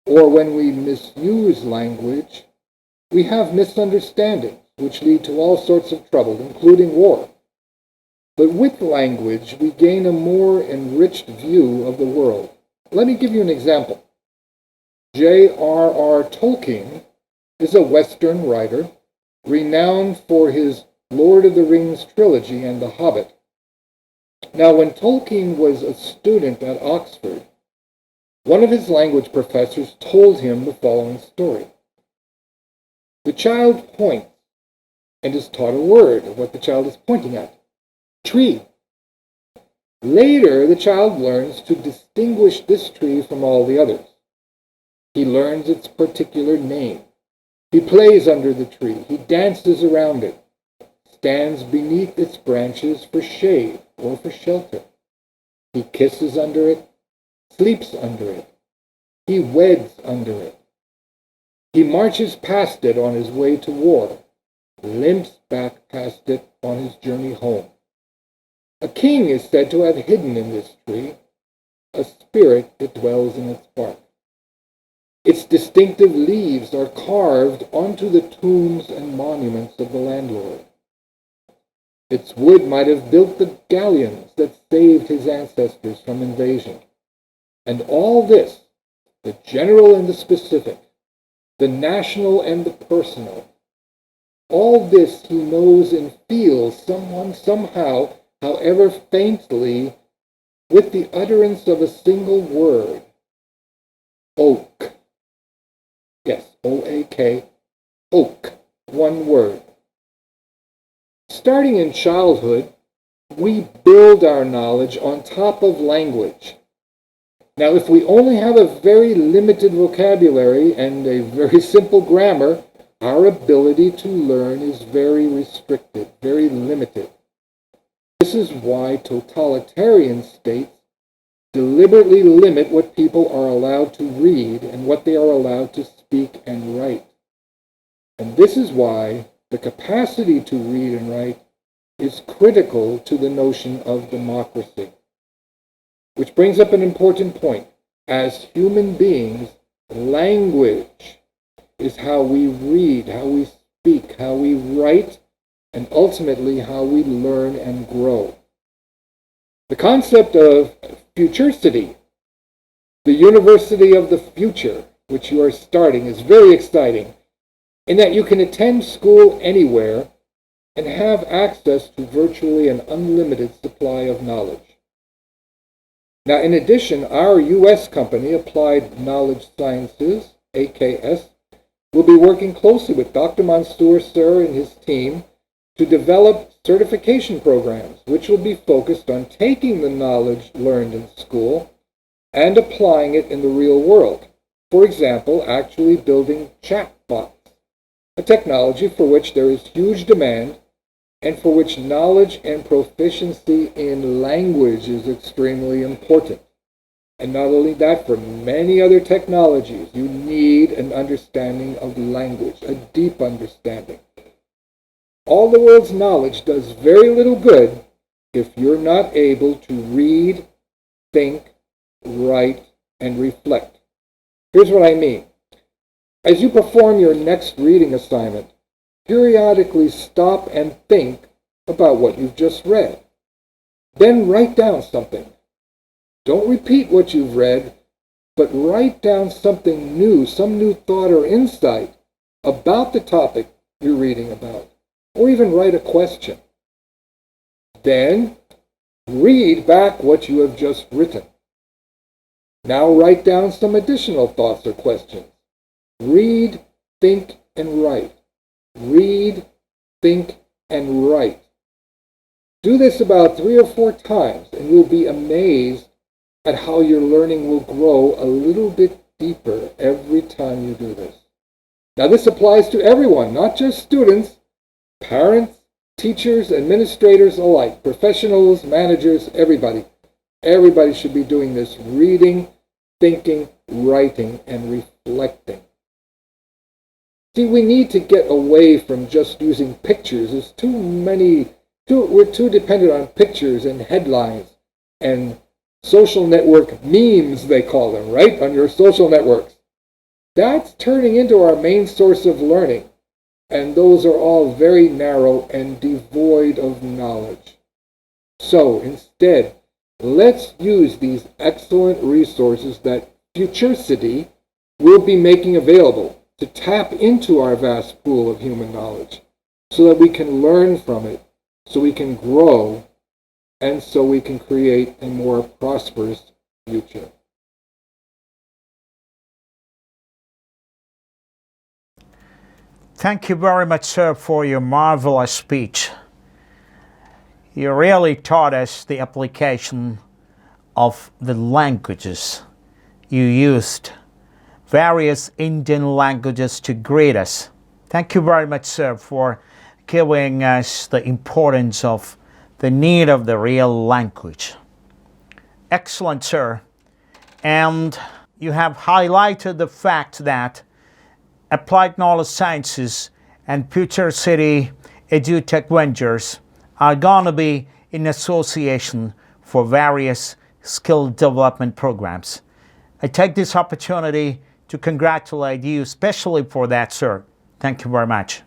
or when we misuse language, we have misunderstandings, which lead to all sorts of trouble, including war. But with language, we gain a more enriched view of the world. Let me give you an example. J.R.R. Tolkien is a Western writer renowned for his Lord of the Rings trilogy and The Hobbit. Now, when Tolkien was a student at Oxford, one of his language professors told him the following story. The child points and is taught a word of what the child is pointing at. Tree. Later, the child learns to distinguish this tree from all the others. He learns its particular name. He plays under the tree. He dances around it, stands beneath its branches for shade or for shelter. He kisses under it, sleeps under it. He weds under it. He marches past it on his way to war, limps back past it on his journey home. A king is said to have hidden in this tree a spirit that dwells in its bark. Its distinctive leaves are carved onto the tombs and monuments of the landlord. Its wood might have built the galleons that saved his ancestors from invasion. And all this, the general and the specific, the national and the personal, all this he knows and feels somehow, however faintly, with the utterance of a single word. Oak. Yes, O-A-K, oak, one word. Starting in childhood, we build our knowledge on top of language. Now, if we only have a very limited vocabulary and a very simple grammar, our ability to learn is very restricted, very limited. This is why totalitarian states deliberately limit what people are allowed to read and what they are allowed to speak and write. And this is why the capacity to read and write is critical to the notion of democracy. Which brings up an important point. As human beings, language is how we read, how we speak, how we write, and ultimately how we learn and grow. The concept of Futursity, the University of the Future, which you are starting, is very exciting in that you can attend school anywhere and have access to virtually an unlimited supply of knowledge. Now, in addition, our U.S. company, Applied Knowledge Sciences, AKS, will be working closely with Dr. Mansoor Sir and his team to develop certification programs which will be focused on taking the knowledge learned in school and applying it in the real world. For example, actually building chatbots, a technology for which there is huge demand and for which knowledge and proficiency in language is extremely important. And not only that, for many other technologies, you need an understanding of language, a deep understanding. All the world's knowledge does very little good if you're not able to read, think, write, and reflect. Here's what I mean. As you perform your next reading assignment, periodically stop and think about what you've just read. Then write down something. Don't repeat what you've read, but write down something new, some new thought or insight about the topic you're reading about, or even write a question. Then read back what you have just written. Now write down some additional thoughts or questions. Read, think, and write. Read, think, and write. Do this about 3 or 4 times, and you'll be amazed at how your learning will grow a little bit deeper every time you do this. Now this applies to everyone, not just students, parents, teachers, administrators alike, professionals, managers, everybody. Everybody should be doing this: reading, thinking, writing, and reflecting. See, we need to get away from just using pictures. There's we're too dependent on pictures and headlines and social network memes, they call them, right? On your social networks. That's turning into our main source of learning. And those are all very narrow and devoid of knowledge. So instead, let's use these excellent resources that Futursity will be making available to tap into our vast pool of human knowledge so that we can learn from it, so we can grow, and so we can create a more prosperous future. Thank you very much, sir, for your marvelous speech. You really taught us the application of the languages. You used various Indian languages to greet us. Thank you very much, sir, for giving us the importance of the need of the real language. Excellent, sir. And you have highlighted the fact that Applied Knowledge Sciences and Futursity EduTech Ventures are going to be in association for various skill development programs. I take this opportunity to congratulate you especially for that, sir. Thank you very much.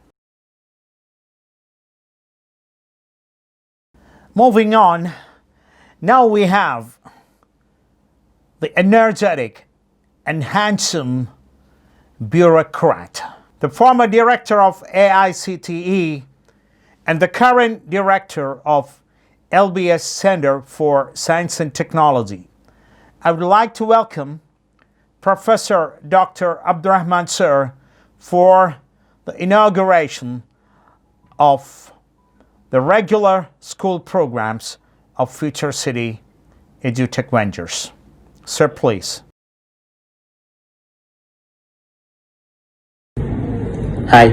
Moving on, now we have the energetic and handsome bureaucrat, the former director of AICTE and the current director of LBS Center for Science and Technology. I would like to welcome Professor Dr. Abdulrahman sir for the inauguration of the regular school programs of Futursity EduTech Ventures. Sir, please. Hi,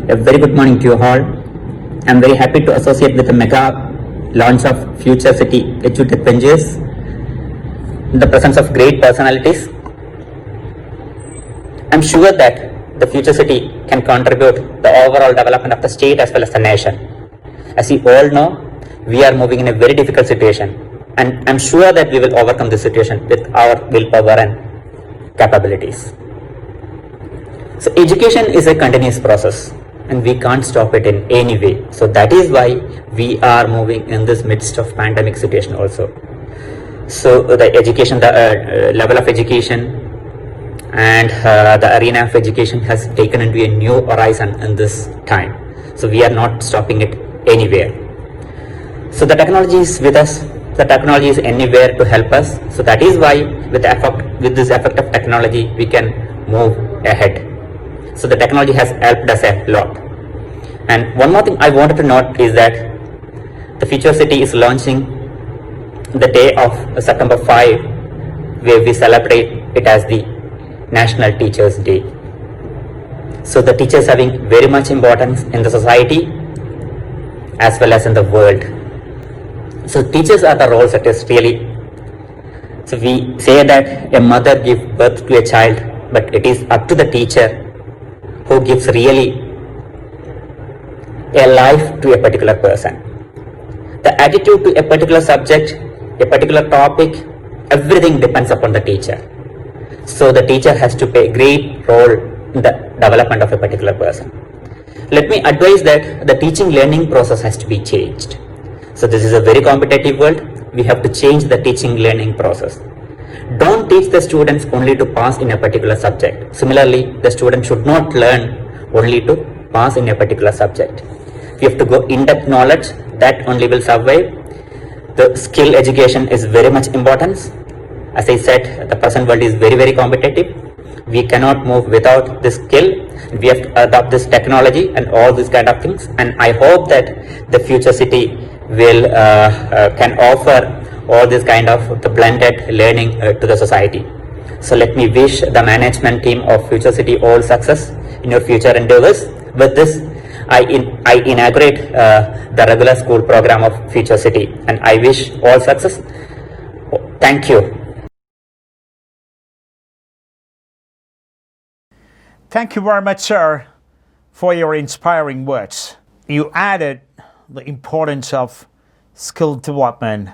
a very good morning to you all. I'm very happy to associate with the mega launch of Futursity EduTech Ventures in the presence of great personalities. I'm sure that the Futursity can contribute the overall development of the state as well as the nation. As you all know, we are moving in a very difficult situation, and I'm sure that we will overcome this situation with our willpower and capabilities. So education is a continuous process and we can't stop it in any way. So that is why we are moving in this midst of pandemic situation also. So the education, the level of education and the arena of education has taken into a new horizon in this time. So we are not stopping it anywhere. So the technology is with us. The technology is anywhere to help us. So that is why with this effect of technology, we can move ahead. So the technology has helped us a lot. And one more thing I wanted to note is that the Futursity is launching the day of September 5, where we celebrate it as the National Teachers Day. So the teachers having very much importance in the society as well as in the world. So teachers are the role setters really. So we say that a mother gives birth to a child, but it is up to the teacher who gives really a life to a particular person. The attitude to a particular subject, a particular topic, everything depends upon the teacher. So the teacher has to play a great role in the development of a particular person. Let me advise that the teaching learning process has to be changed. So this is a very competitive world. We have to change the teaching learning process. Don't teach the students only to pass in a particular subject. Similarly, the student should not learn only to pass in a particular subject. We have to go in-depth knowledge, that only will survive. The skill education is very much important. As I said, the present world is very, very competitive. We cannot move without this skill. We have to adopt this technology and all these kind of things. And I hope that the Futursity will can offer all this kind of the blended learning to the society. So let me wish the management team of Futursity all success in your future endeavors. With this, I inaugurate the regular school program of Futursity, and I wish all success. Thank you. Thank you very much, sir, for your inspiring words. You added the importance of skill development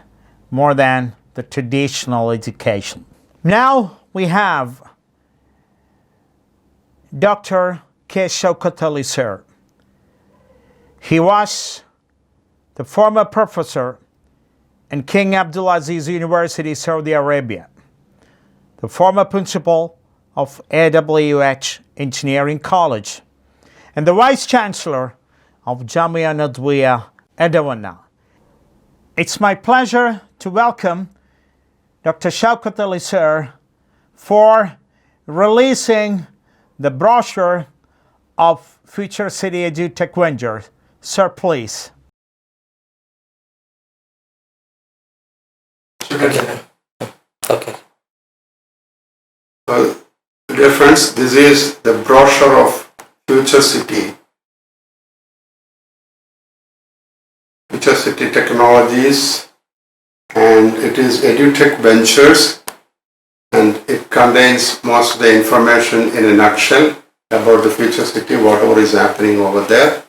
more than the traditional education. Now we have Dr. K. Shaukat Ali, sir. He was the former professor in King Abdulaziz University, Saudi Arabia, the former principal of AWH Engineering College, and the Vice Chancellor of Jamia Nadwiya Edawana. It's my pleasure to welcome Dr. Shaukat Ali, sir, for releasing the brochure of Futursity EduTech Ventures. Sir, please. Okay. Well, dear friends, this is the brochure of Futursity. Futursity Technologies, and it is EduTech Ventures, and it contains most of the information in a nutshell about the Futursity, whatever is happening over there.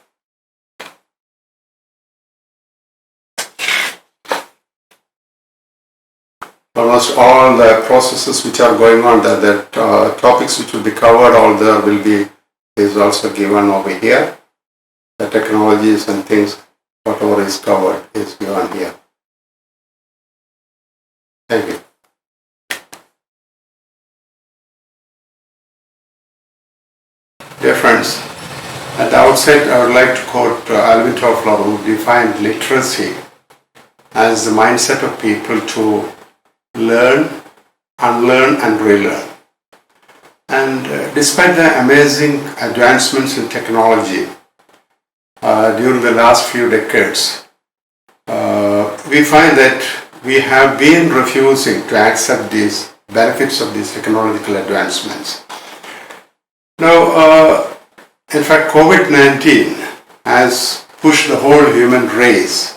Almost all the processes which are going on, the topics which will be covered, all there will be is also given over here. The technologies and things, whatever is covered is given here. Thank you. Dear friends, at the outset I would like to quote Alvin Toffler, who defined literacy as the mindset of people to learn, unlearn and relearn. And despite the amazing advancements in technology during the last few decades, we find that we have been refusing to accept these benefits of these technological advancements. Now, in fact, COVID-19 has pushed the whole human race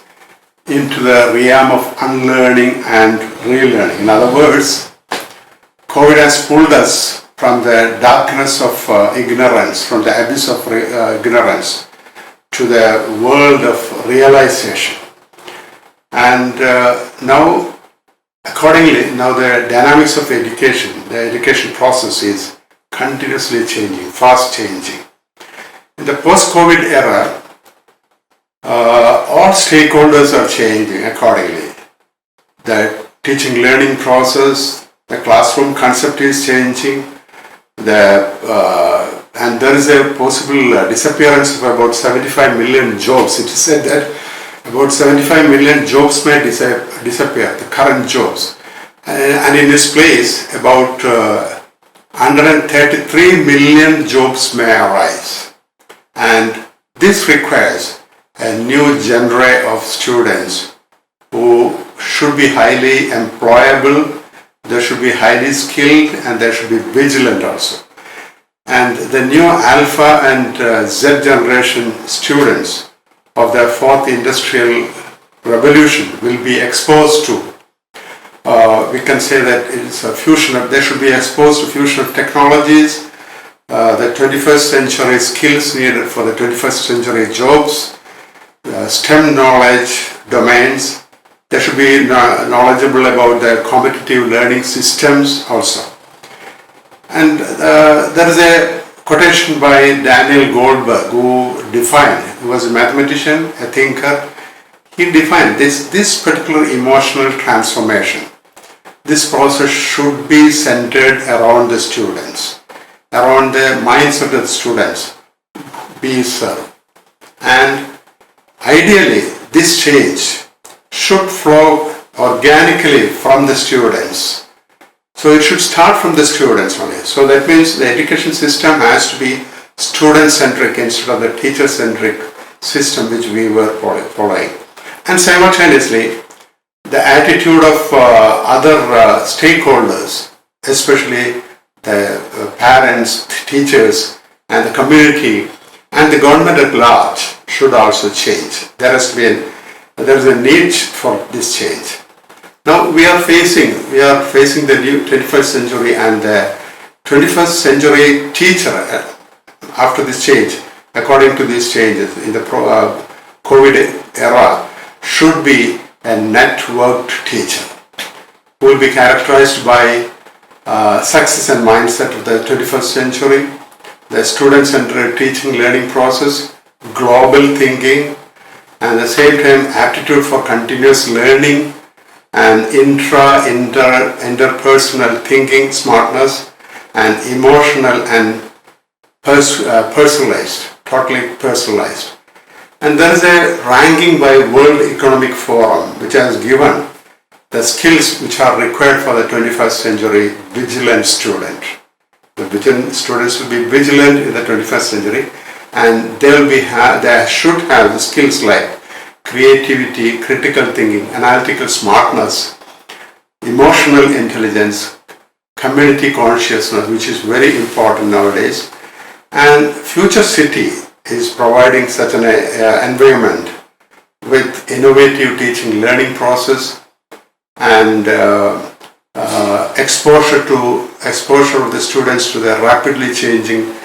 into the realm of unlearning and relearning. In other words, COVID has pulled us from the darkness of ignorance, from the abyss of ignorance, to the world of realization. And now, accordingly, now the dynamics of education, the education process is continuously changing, fast changing. In the post-COVID era, all stakeholders are changing accordingly. The teaching learning process, the classroom concept is changing, and there is a possible disappearance of about 75 million jobs. It is said that about 75 million jobs may disappear, the current jobs. And in this place, about 133 million jobs may arise. And this requires a new genre of students who should be highly employable, they should be highly skilled, and they should be vigilant also. And the new Alpha and Z generation students of the fourth industrial revolution will be exposed to, we can say that it's a fusion of, they should be exposed to fusion of technologies, the 21st century skills needed for the 21st century jobs, STEM knowledge domains. They should be knowledgeable about the competitive learning systems also. And there is a quotation by Daniel Goldberg, who defined, he was a mathematician, a thinker. He defined this particular emotional transformation. This process should be centered around the students, around the minds of the students be served. And ideally, this change should flow organically from the students. So it should start from the students only. So that means the education system has to be student-centric instead of the teacher-centric system which we were following. And simultaneously, the attitude of other stakeholders, especially the parents, teachers, and the community, and the government at large should also change. There is a need for this change. Now we are facing the new 21st century, and the 21st century teacher after this change, according to these changes in the COVID era, should be a networked teacher who will be characterized by success and mindset of the 21st century, the student-centered teaching learning process, global thinking, and at the same time aptitude for continuous learning and interpersonal thinking, smartness, and emotional and personalized, totally personalized. And there is a ranking by World Economic Forum which has given the skills which are required for the 21st century vigilant student. The vigilant students will be vigilant in the 21st century, and they should have the skills like creativity, critical thinking, analytical smartness, emotional intelligence, community consciousness, which is very important nowadays. And Futursity is providing such an environment with innovative teaching learning process and exposure of the students to the rapidly changing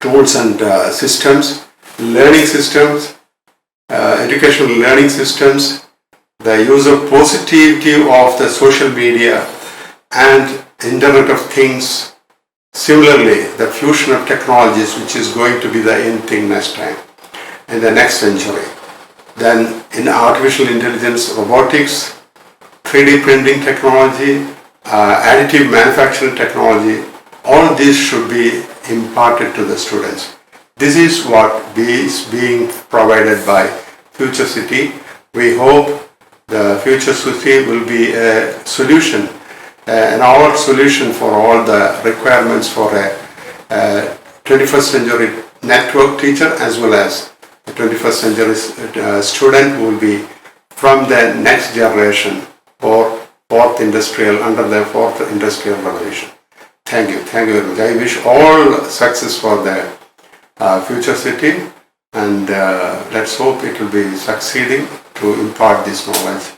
tools and systems, learning systems, educational learning systems, the use of positivity of the social media and Internet of Things. Similarly, the fusion of technologies, which is going to be the end thing next time, in the next century. Then in artificial intelligence, robotics, 3D printing technology, additive manufacturing technology, all these should be imparted to the students. This is what is being provided by Futursity. We hope the Futursity will be a solution, an all solution for all the requirements for a 21st century network teacher as well as the 21st century student who will be from the next generation or under the fourth industrial revolution. Thank you very much. I wish all success for the Futursity, and let's hope it will be succeeding to impart this knowledge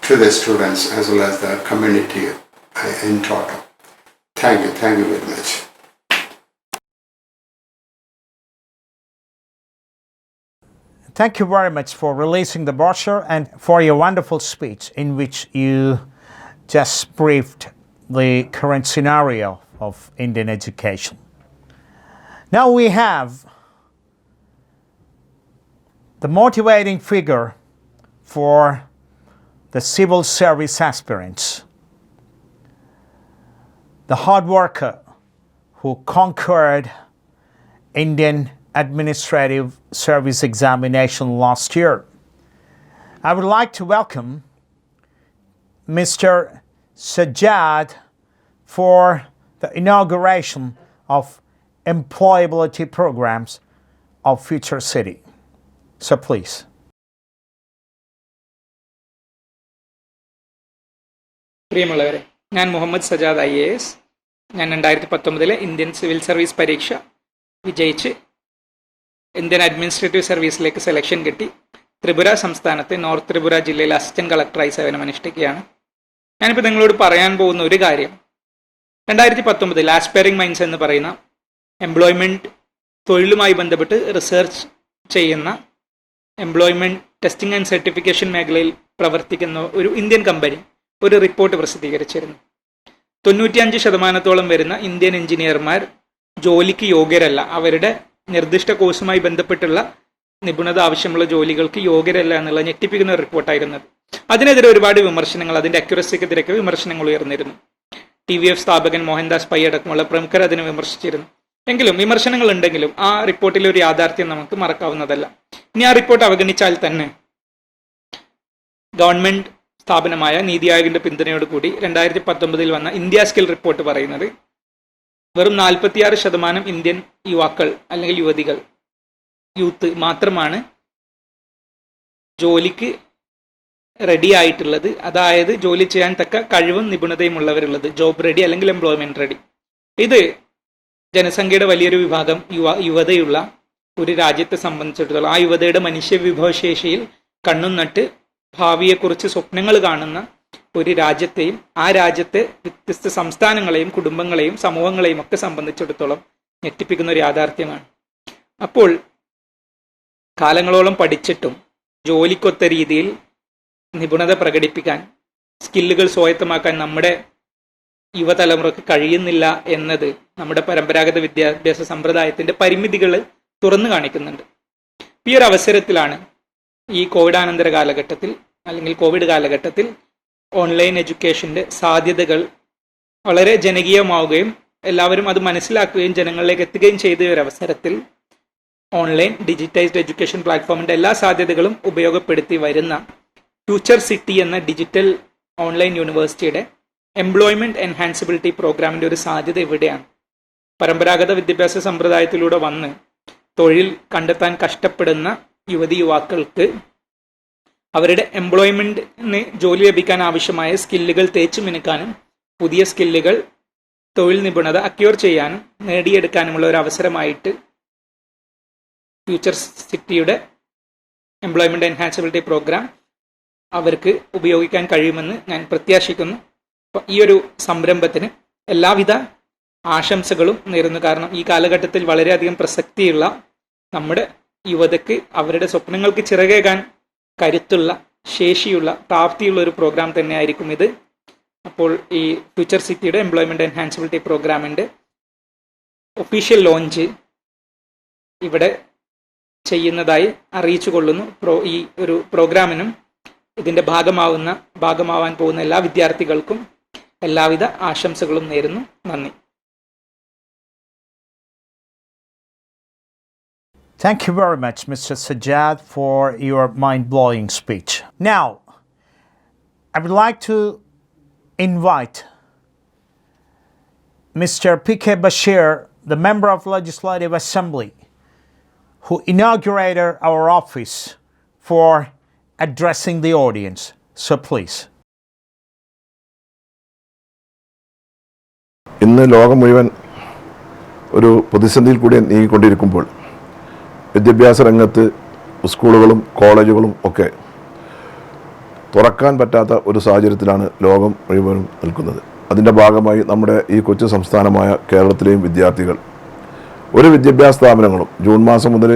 to the students as well as the community in total. Thank you very much. Thank you very much for releasing the brochure and for your wonderful speech in which you just briefed the current scenario of Indian education. Now we have the motivating figure for the civil service aspirants, the hard worker who conquered Indian Administrative Service Examination last year. I would like to welcome Mr. Sajjad for the inauguration of employability programs of Futursity. So please. പ്രിയമുള്ളവരെ, ഞാൻ Muhammad Sajad IAS. ഞാൻ 2019 Indian civil service പരീക്ഷ വിജയിച്ച് Indian administrative സർവീസിലേക്ക് selection കിട്ടി ത്രിപുര സംസ്ഥാനത്തെ north Tripura ജില്ലയിൽ assistant കളക്ടറായി സേവനമനുഷ്ഠിക്കുകയാണ്. ഞാനിപ്പോൾ നിങ്ങളോട് പറയാൻ പോകുന്ന ഒരു കാര്യം, 2019 ആസ്പയറിംഗ് മൈൻഡ്സ് എന്ന് പറയുന്ന എംപ്ലോയ്മെൻറ്റ് തൊഴിലുമായി ബന്ധപ്പെട്ട് റിസർച്ച് ചെയ്യുന്ന എംപ്ലോയ്മെൻറ്റ് ടെസ്റ്റിംഗ് ആൻഡ് സർട്ടിഫിക്കേഷൻ മേഖലയിൽ പ്രവർത്തിക്കുന്ന ഒരു ഇന്ത്യൻ കമ്പനി ഒരു റിപ്പോർട്ട് പ്രസിദ്ധീകരിച്ചിരുന്നു. 95% വരുന്ന ഇന്ത്യൻ എഞ്ചിനീയർമാർ ജോലിക്ക് യോഗ്യരല്ല, അവരുടെ നിർദ്ദിഷ്ട കോഴ്സുമായി ബന്ധപ്പെട്ടുള്ള നിപുണത ആവശ്യമുള്ള ജോലികൾക്ക് യോഗ്യരല്ല എന്നുള്ള ഞെട്ടിപ്പിക്കുന്ന ഒരു റിപ്പോർട്ടായിരുന്നത്. അതിനെതിരെ ഒരുപാട് വിമർശനങ്ങൾ, അതിൻ്റെ അക്യുറസിക്കെതിരെയൊക്കെ വിമർശനങ്ങൾ ഉയർന്നിരുന്നു. TVF സ്ഥാപകൻ മോഹൻദാസ് പൈ അടക്കമുള്ള പ്രമുഖർ അതിനെ വിമർശിച്ചിരുന്നു. എങ്കിലും വിമർശനങ്ങൾ ഉണ്ടെങ്കിലും ആ റിപ്പോർട്ടിലെ ഒരു യാഥാർത്ഥ്യം നമുക്ക് മറക്കാവുന്നതല്ല. ഇനി ആ റിപ്പോർട്ട് അവഗണിച്ചാൽ തന്നെ ഗവൺമെന്റ് സ്ഥാപനമായ നീതി ആയോഗിന്റെ പിന്തുണയോട് കൂടി 2019 വന്ന ഇന്ത്യ സ്കിൽ റിപ്പോർട്ട് പറയുന്നത് വെറും 46% ഇന്ത്യൻ യുവാക്കൾ അല്ലെങ്കിൽ യുവതികൾ, യൂത്ത് മാത്രമാണ് ജോലിക്ക് റെഡി ആയിട്ടുള്ളത്. അതായത് ജോലി ചെയ്യാൻ തക്ക കഴിവും നിപുണതയും ഉള്ളവരുള്ളത്, ജോബ് റെഡി അല്ലെങ്കിൽ എംപ്ലോയ്മെന്റ് റെഡി. ഇത് ജനസംഖ്യയുടെ വലിയൊരു വിഭാഗം യുവതയുള്ള ഒരു രാജ്യത്തെ സംബന്ധിച്ചിടത്തോളം ആ യുവതയുടെ മനുഷ്യ വിഭവശേഷിയിൽ കണ്ണും നട്ട് ഭാവിയെക്കുറിച്ച് സ്വപ്നങ്ങൾ കാണുന്ന ഒരു രാജ്യത്തെയും ആ രാജ്യത്തെ വ്യത്യസ്ത സംസ്ഥാനങ്ങളെയും കുടുംബങ്ങളെയും സമൂഹങ്ങളെയും ഒക്കെ സംബന്ധിച്ചിടത്തോളം ഞെട്ടിപ്പിക്കുന്ന ഒരു യാഥാർത്ഥ്യമാണ്. അപ്പോൾ കാലങ്ങളോളം പഠിച്ചിട്ടും ജോലിക്കൊത്ത രീതിയിൽ നിപുണത പ്രകടിപ്പിക്കാൻ, സ്കില്ലുകൾ സ്വായത്തമാക്കാൻ നമ്മുടെ യുവതലമുറക്ക് കഴിയുന്നില്ല എന്നത് നമ്മുടെ പരമ്പരാഗത വിദ്യാഭ്യാസ സമ്പ്രദായത്തിന്റെ പരിമിതികൾ തുറന്നു കാണിക്കുന്നുണ്ട്. ഈ ഒരു അവസരത്തിലാണ് ഈ കോവിഡാനന്തര കാലഘട്ടത്തിൽ അല്ലെങ്കിൽ കോവിഡ് കാലഘട്ടത്തിൽ ഓൺലൈൻ എഡ്യൂക്കേഷൻ്റെ സാധ്യതകൾ വളരെ ജനകീയമാവുകയും എല്ലാവരും അത് മനസ്സിലാക്കുകയും ജനങ്ങളിലേക്ക് എത്തുകയും ചെയ്ത ഒരു അവസരത്തിൽ ഓൺലൈൻ ഡിജിറ്റൈസ്ഡ് എഡ്യൂക്കേഷൻ പ്ലാറ്റ്ഫോമിൻ്റെ എല്ലാ സാധ്യതകളും ഉപയോഗപ്പെടുത്തി വരുന്ന ഫ്യൂച്ചർസിറ്റി എന്ന ഡിജിറ്റൽ ഓൺലൈൻ യൂണിവേഴ്സിറ്റിയുടെ എംപ്ലോയ്മെൻറ്റ് എൻഹാൻസിബിലിറ്റി പ്രോഗ്രാമിൻ്റെ ഒരു സാധ്യത ഇവിടെയാണ്. പരമ്പരാഗത വിദ്യാഭ്യാസ സമ്പ്രദായത്തിലൂടെ വന്ന് തൊഴിൽ കണ്ടെത്താൻ കഷ്ടപ്പെടുന്ന യുവതി യുവാക്കൾക്ക് അവരുടെ എംപ്ലോയ്മെൻറ്റിന് ജോലി ലഭിക്കാൻ ആവശ്യമായ സ്കില്ലുകൾ തേച്ചു മിനുക്കാനും പുതിയ സ്കില്ലുകൾ, തൊഴിൽ നിപുണത അക്യൂർ ചെയ്യാനും നേടിയെടുക്കാനുമുള്ള ഒരു അവസരമായിട്ട് ഫ്യൂച്ചർ സിറ്റിയുടെ എംപ്ലോയ്മെൻറ്റ് എൻഹാൻസിബിലിറ്റി പ്രോഗ്രാം അവർക്ക് ഉപയോഗിക്കാൻ കഴിയുമെന്ന് ഞാൻ പ്രത്യാശിക്കുന്നു. അപ്പോൾ ഈ ഒരു സംരംഭത്തിന് എല്ലാവിധ ആശംസകളും നേരുന്നു. കാരണം ഈ കാലഘട്ടത്തിൽ വളരെയധികം പ്രസക്തിയുള്ള നമ്മുടെ യുവതയ്ക്ക് അവരുടെ സ്വപ്നങ്ങൾക്ക് ചിറകേകാൻ കരുത്തുള്ള, ശേഷിയുള്ള, പ്രാപ്തിയുള്ള ഒരു പ്രോഗ്രാം തന്നെയായിരിക്കും ഇത്. അപ്പോൾ ഈ ഫ്യൂച്ചർ സിറ്റിയുടെ എംപ്ലോയ്മെൻറ്റ് എൻഹാൻസിബിലിറ്റി പ്രോഗ്രാമിൻ്റെ ഒഫീഷ്യൽ ലോഞ്ച് ഇവിടെ ചെയ്യുന്നതായി അറിയിച്ചു കൊള്ളുന്നു. ഈ ഒരു പ്രോഗ്രാമിനും ഇതിൻ്റെ ഭാഗമാവാൻ പോകുന്ന എല്ലാ വിദ്യാർത്ഥികൾക്കും എല്ലാവിധ ആശംസകളും നേരുന്നു. നന്ദി. Thank you very much, Mr. Sajjad, for your mind-blowing speech. Now, I would like to invite Mr. P.K. Basheer, the Member of Legislative Assembly, who inaugurated our office, for addressing the audience. So please. ഇന്ന് ലോകം മുഴുവൻ ഒരു പ്രതിസന്ധിയിൽ കൂടി നീങ്ങിക്കൊണ്ടിരിക്കുമ്പോൾ വിദ്യാഭ്യാസ രംഗത്ത് സ്കൂളുകളും കോളേജുകളും ഒക്കെ തുറക്കാൻ പറ്റാത്ത ഒരു സാഹചര്യത്തിലാണ് ലോകം മുഴുവനും നിൽക്കുന്നത്. അതിൻ്റെ ഭാഗമായി നമ്മുടെ ഈ കൊച്ചു സംസ്ഥാനമായ കേരളത്തിലെയും വിദ്യാർത്ഥികൾ ഒരു വിദ്യാഭ്യാസ സ്ഥാപനങ്ങളും ജൂൺ മാസം മുതൽ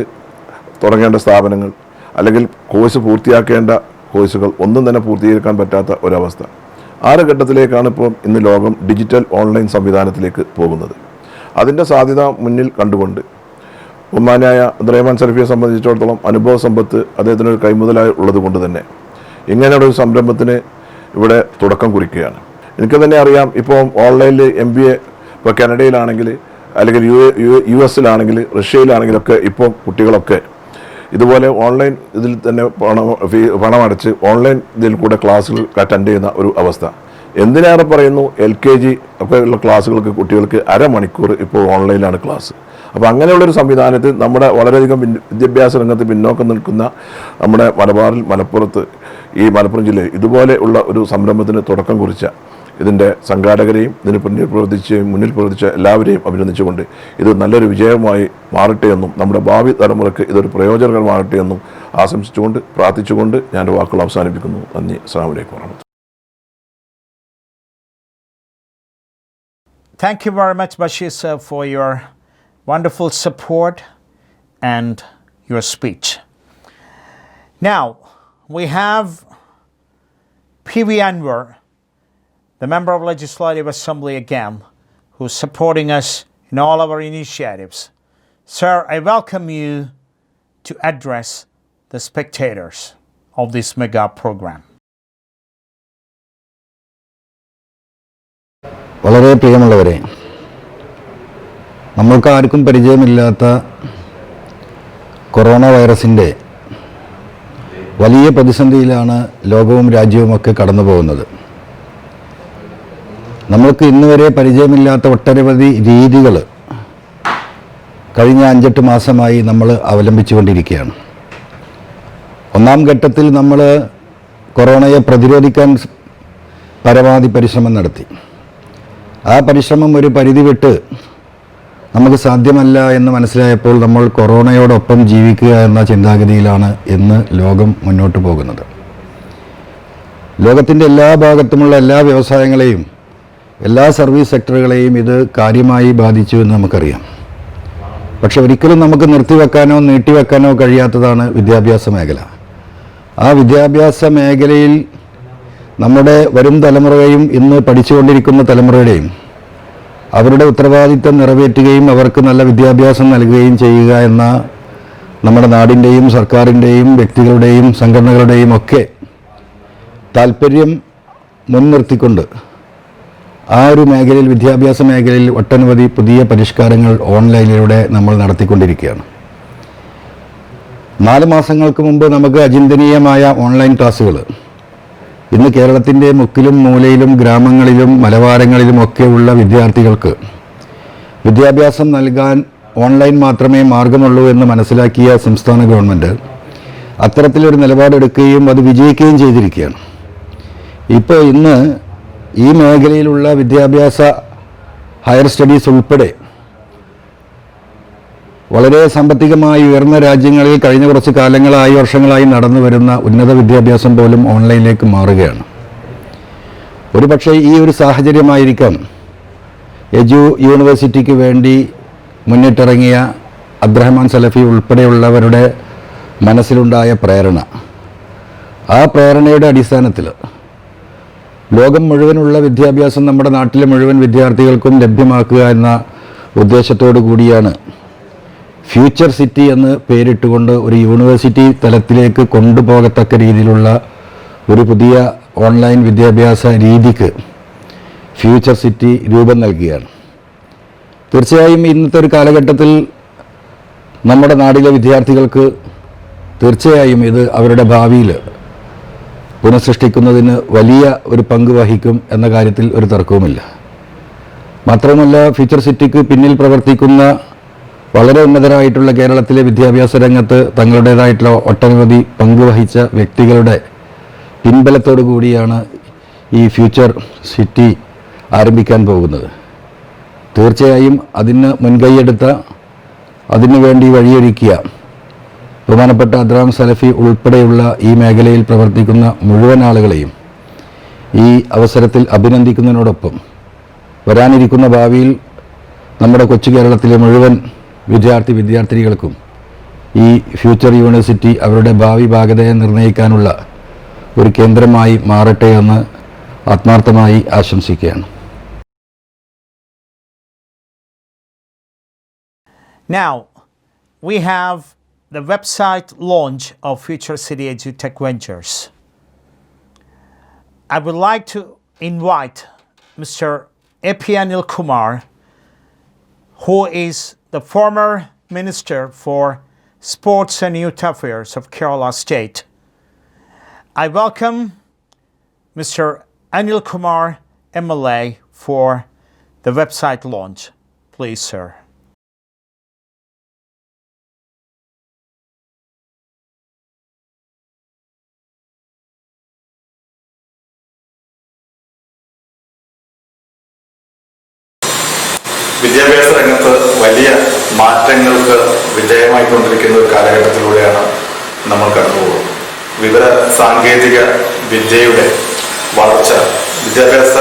തുടങ്ങേണ്ട സ്ഥാപനങ്ങൾ അല്ലെങ്കിൽ കോഴ്സ് പൂർത്തിയാക്കേണ്ട കോഴ്സുകൾ ഒന്നും തന്നെ പൂർത്തീകരിക്കാൻ പറ്റാത്ത ഒരവസ്ഥ. 6 ഘട്ടത്തിലേക്കാണ് ഇപ്പോൾ ഇന്ന് ലോകം ഡിജിറ്റൽ ഓൺലൈൻ സംവിധാനത്തിലേക്ക് പോകുന്നത്. അതിൻ്റെ സാധ്യത മുന്നിൽ കണ്ടുകൊണ്ട് ബഹുമാന്യായ അബ്ദുറഹ്മാൻ സലഫിയെ സംബന്ധിച്ചിടത്തോളം അനുഭവ സമ്പത്ത് അദ്ദേഹത്തിനൊരു കൈമുതലായി ഉള്ളത് കൊണ്ട് തന്നെ ഇങ്ങനെയുള്ള ഒരു സംരംഭത്തിന് ഇവിടെ തുടക്കം കുറിക്കുകയാണ്. എനിക്ക് തന്നെ അറിയാം, ഇപ്പോൾ ഓൺലൈനിൽ MBA ഇപ്പോൾ കാനഡയിലാണെങ്കിൽ അല്ലെങ്കിൽ US റഷ്യയിലാണെങ്കിലൊക്കെ ഇപ്പോൾ കുട്ടികളൊക്കെ ഇതുപോലെ ഓൺലൈൻ ഇതിൽ തന്നെ പണമടച്ച് ഓൺലൈൻ ഇതിൽ കൂടെ ക്ലാസ്സുകൾ അറ്റൻഡ് ചെയ്യുന്ന ഒരു അവസ്ഥ. എന്തിനേറെ പറയുന്നു, LKG ഒക്കെ ഉള്ള ക്ലാസ്സുകൾക്ക് കുട്ടികൾക്ക് അരമണിക്കൂർ ഇപ്പോൾ ഓൺലൈനിലാണ് ക്ലാസ്. അപ്പോൾ അങ്ങനെയുള്ളൊരു സംവിധാനത്തിൽ നമ്മുടെ വളരെയധികം വിദ്യാഭ്യാസ രംഗത്ത് പിന്നോക്കം നിൽക്കുന്ന നമ്മുടെ മലപ്പുറത്ത് ഈ മലപ്പുറം ജില്ലയിൽ ഇതുപോലെ ഉള്ള ഒരു സംരംഭത്തിന് തുടക്കം കുറിച്ച ഇതിൻ്റെ സംഘാടകരെയും ഇതിന് മുന്നിൽ പ്രവർത്തിച്ച എല്ലാവരെയും അഭിനന്ദിച്ചുകൊണ്ട് ഇത് നല്ലൊരു വിജയമായി മാറട്ടെ എന്നും നമ്മുടെ ഭാവി തലമുറയ്ക്ക് ഇതൊരു പ്രയോജനകരമാകട്ടെ എന്നും ആശംസിച്ചുകൊണ്ട് പ്രാർത്ഥിച്ചുകൊണ്ട് ഞാൻ വാക്കുകൾ അവസാനിപ്പിക്കുന്നു. നന്ദി. അസ്സലാമു അലൈക്കും വറഹ്മത്തുള്ളാഹി. Thank you very much, Basheer sir, for your wonderful support and your speech. Now, we have P.V. Anwar, the Member of Legislative Assembly again, who's supporting us in all our initiatives. Sir, I welcome you to address the spectators of this mega program. വളരെ പ്രിയമുള്ളവരെ, നമ്മൾക്ക് ആർക്കും പരിചയമില്ലാത്ത corona വൈറസിൻ്റെ വലിയ പ്രതിസന്ധിയിലാണ് ലോകവും രാജ്യവുമൊക്കെ കടന്നു പോകുന്നത്. നമ്മൾക്ക് ഇന്നുവരെ പരിചയമില്ലാത്ത ഒട്ടനവധി രീതികൾ കഴിഞ്ഞ 5-8 മാസമായി നമ്മൾ അവലംബിച്ചുകൊണ്ടിരിക്കുകയാണ്. ഒന്നാം ഘട്ടത്തിൽ നമ്മൾ കൊറോണയെ പ്രതിരോധിക്കാൻ പരമാവധി പരിശ്രമം നടത്തി. ആ പരിശ്രമം ഒരു പരിധി വിട്ട് നമുക്ക് സാധ്യമല്ല എന്ന് മനസ്സിലായപ്പോൾ നമ്മൾ കൊറോണയോടൊപ്പം ജീവിക്കുക എന്ന ചിന്താഗതിയിലാണ് ഇന്ന് ലോകം മുന്നോട്ട് പോകുന്നത്. ലോകത്തിൻ്റെ എല്ലാ ഭാഗത്തുമുള്ള എല്ലാ വ്യവസായങ്ങളെയും എല്ലാ സർവീസ് സെക്ടറുകളെയും ഇത് കാര്യമായി ബാധിച്ചു എന്ന് നമുക്കറിയാം. പക്ഷെ ഒരിക്കലും നമുക്ക് നിർത്തിവെക്കാനോ നീട്ടിവെക്കാനോ കഴിയാത്തതാണ് വിദ്യാഭ്യാസ മേഖല. ആ വിദ്യാഭ്യാസ മേഖലയിൽ നമ്മുടെ വരും തലമുറയും ഇന്ന് പഠിച്ചുകൊണ്ടിരിക്കുന്ന തലമുറയുടെയും അവരുടെ ഉത്തരവാദിത്തം നിറവേറ്റുകയും അവർക്ക് നല്ല വിദ്യാഭ്യാസം നൽകുകയും ചെയ്യുക എന്ന നമ്മുടെ നാടിൻ്റെയും സർക്കാരിൻ്റെയും വ്യക്തികളുടെയും സംഘടനകളുടെയും ഒക്കെ താല്പര്യം മുൻനിർത്തിക്കൊണ്ട് ആ ഒരു മേഖലയിൽ, വിദ്യാഭ്യാസ മേഖലയിൽ ഒട്ടനവധി പുതിയ പരിഷ്കാരങ്ങൾ ഓൺലൈനിലൂടെ നമ്മൾ നടത്തിക്കൊണ്ടിരിക്കുകയാണ്. 4 മാസങ്ങൾക്ക് മുമ്പ് നമുക്ക് അചിന്തനീയമായ ഓൺലൈൻ ക്ലാസ്സുകൾ ഇന്ന് കേരളത്തിൻ്റെ മുക്കിലും മൂലയിലും ഗ്രാമങ്ങളിലും മലവാരങ്ങളിലുമൊക്കെയുള്ള വിദ്യാർത്ഥികൾക്ക് വിദ്യാഭ്യാസം നൽകാൻ ഓൺലൈൻ മാത്രമേ മാർഗമുള്ളൂ എന്ന് മനസ്സിലാക്കിയ സംസ്ഥാന ഗവൺമെൻറ് അത്തരത്തിലൊരു നിലപാടെടുക്കുകയും അത് വിജയിക്കുകയും ചെയ്തിരിക്കുകയാണ്. ഇപ്പോൾ ഇന്ന് ഈ മേഖലയിലുള്ള വിദ്യാഭ്യാസ ഹയർ സ്റ്റഡീസ് ഉൾപ്പെടെ വളരെ സാമ്പത്തികമായി ഉയർന്ന രാജ്യങ്ങളിൽ കഴിഞ്ഞ കുറച്ച് കാലങ്ങളായി, വർഷങ്ങളായി നടന്നു വരുന്ന ഉന്നത വിദ്യാഭ്യാസം പോലും ഓൺലൈനിലേക്ക് മാറുകയാണ്. ഒരു പക്ഷേ ഈ ഒരു സാഹചര്യമായിരിക്കാം യൂണിവേഴ്സിറ്റിക്ക് വേണ്ടി മുന്നിട്ടിറങ്ങിയ അബ്ദുറഹിമാൻ സലഫി ഉൾപ്പെടെയുള്ളവരുടെ മനസ്സിലുണ്ടായ പ്രേരണ. ആ പ്രേരണയുടെ അടിസ്ഥാനത്തിൽ ലോകം മുഴുവനുള്ള വിദ്യാഭ്യാസം നമ്മുടെ നാട്ടിലെ മുഴുവൻ വിദ്യാർത്ഥികൾക്കും ലഭ്യമാക്കുക എന്ന ഉദ്ദേശത്തോടു കൂടിയാണ് ഫ്യൂച്ചർ സിറ്റി എന്ന് പേരിട്ടുകൊണ്ട് ഒരു യൂണിവേഴ്സിറ്റി തലത്തിലേക്ക് കൊണ്ടുപോകത്തക്ക രീതിയിലുള്ള ഒരു പുതിയ ഓൺലൈൻ വിദ്യാഭ്യാസ രീതിക്ക് ഫ്യൂച്ചർ സിറ്റി രൂപം നൽകുകയാണ്. തീർച്ചയായും ഇന്നത്തെ ഒരു കാലഘട്ടത്തിൽ നമ്മുടെ നാട്ടിലെ വിദ്യാർത്ഥികൾക്ക് തീർച്ചയായും ഇത് അവരുടെ ഭാവിയിൽ പുനഃസൃഷ്ടിക്കുന്നതിന് വലിയ ഒരു പങ്ക് വഹിക്കും എന്ന കാര്യത്തിൽ ഒരു തർക്കവുമില്ല. മാത്രമല്ല, ഫ്യൂച്ചർ സിറ്റിക്ക് പിന്നിൽ പ്രവർത്തിക്കുന്ന വളരെ ഉന്നതരായിട്ടുള്ള കേരളത്തിലെ വിദ്യാഭ്യാസ രംഗത്ത് തങ്ങളുടേതായിട്ടുള്ള ഒട്ടനവധി പങ്കുവഹിച്ച വ്യക്തികളുടെ പിൻബലത്തോടു കൂടിയാണ് ഈ ഫ്യൂച്ചർ സിറ്റി ആരംഭിക്കാൻ പോകുന്നത്. തീർച്ചയായും അതിന് മുൻകൈയെടുത്ത, അതിനുവേണ്ടി വഴിയൊരുക്കിയ ബഹുമാനപ്പെട്ട അബ്ദുറഹ്മാൻ സലഫി ഉൾപ്പെടെയുള്ള ഈ മേഖലയിൽ പ്രവർത്തിക്കുന്ന മുഴുവൻ ആളുകളെയും ഈ അവസരത്തിൽ അഭിനന്ദിക്കുന്നതിനോടൊപ്പം വരാനിരിക്കുന്ന ഭാവിയിൽ നമ്മുടെ കൊച്ചു കേരളത്തിലെ മുഴുവൻ വിദ്യാർത്ഥിനികൾക്കും ഈ ഫ്യൂച്ചർ യൂണിവേഴ്സിറ്റി അവരുടെ ഭാവി ഭാഗതയെ നിർണ്ണയിക്കാനുള്ള ഒരു കേന്ദ്രമായി മാറട്ടെ എന്ന് ആത്മാർത്ഥമായി ആശംസിക്കുകയാണ്. Now, we have the website launch of Futursity EduTech Ventures. I would like to invite Mr. A.P. Anil Kumar, who is the former Minister for Sports and Youth Affairs of Kerala State. I welcome Mr. Anil Kumar MLA for the website launch. Please, sir. വിദ്യാഭ്യാസ രംഗത്ത് വലിയ മാറ്റങ്ങൾക്ക് വിധേയമായിക്കൊണ്ടിരിക്കുന്ന ഒരു കാലഘട്ടത്തിലൂടെയാണ് നമ്മൾ കടന്നുപോകുന്നത്. വിവര സാങ്കേതിക വിദ്യയുടെ വളർച്ച വിദ്യാഭ്യാസ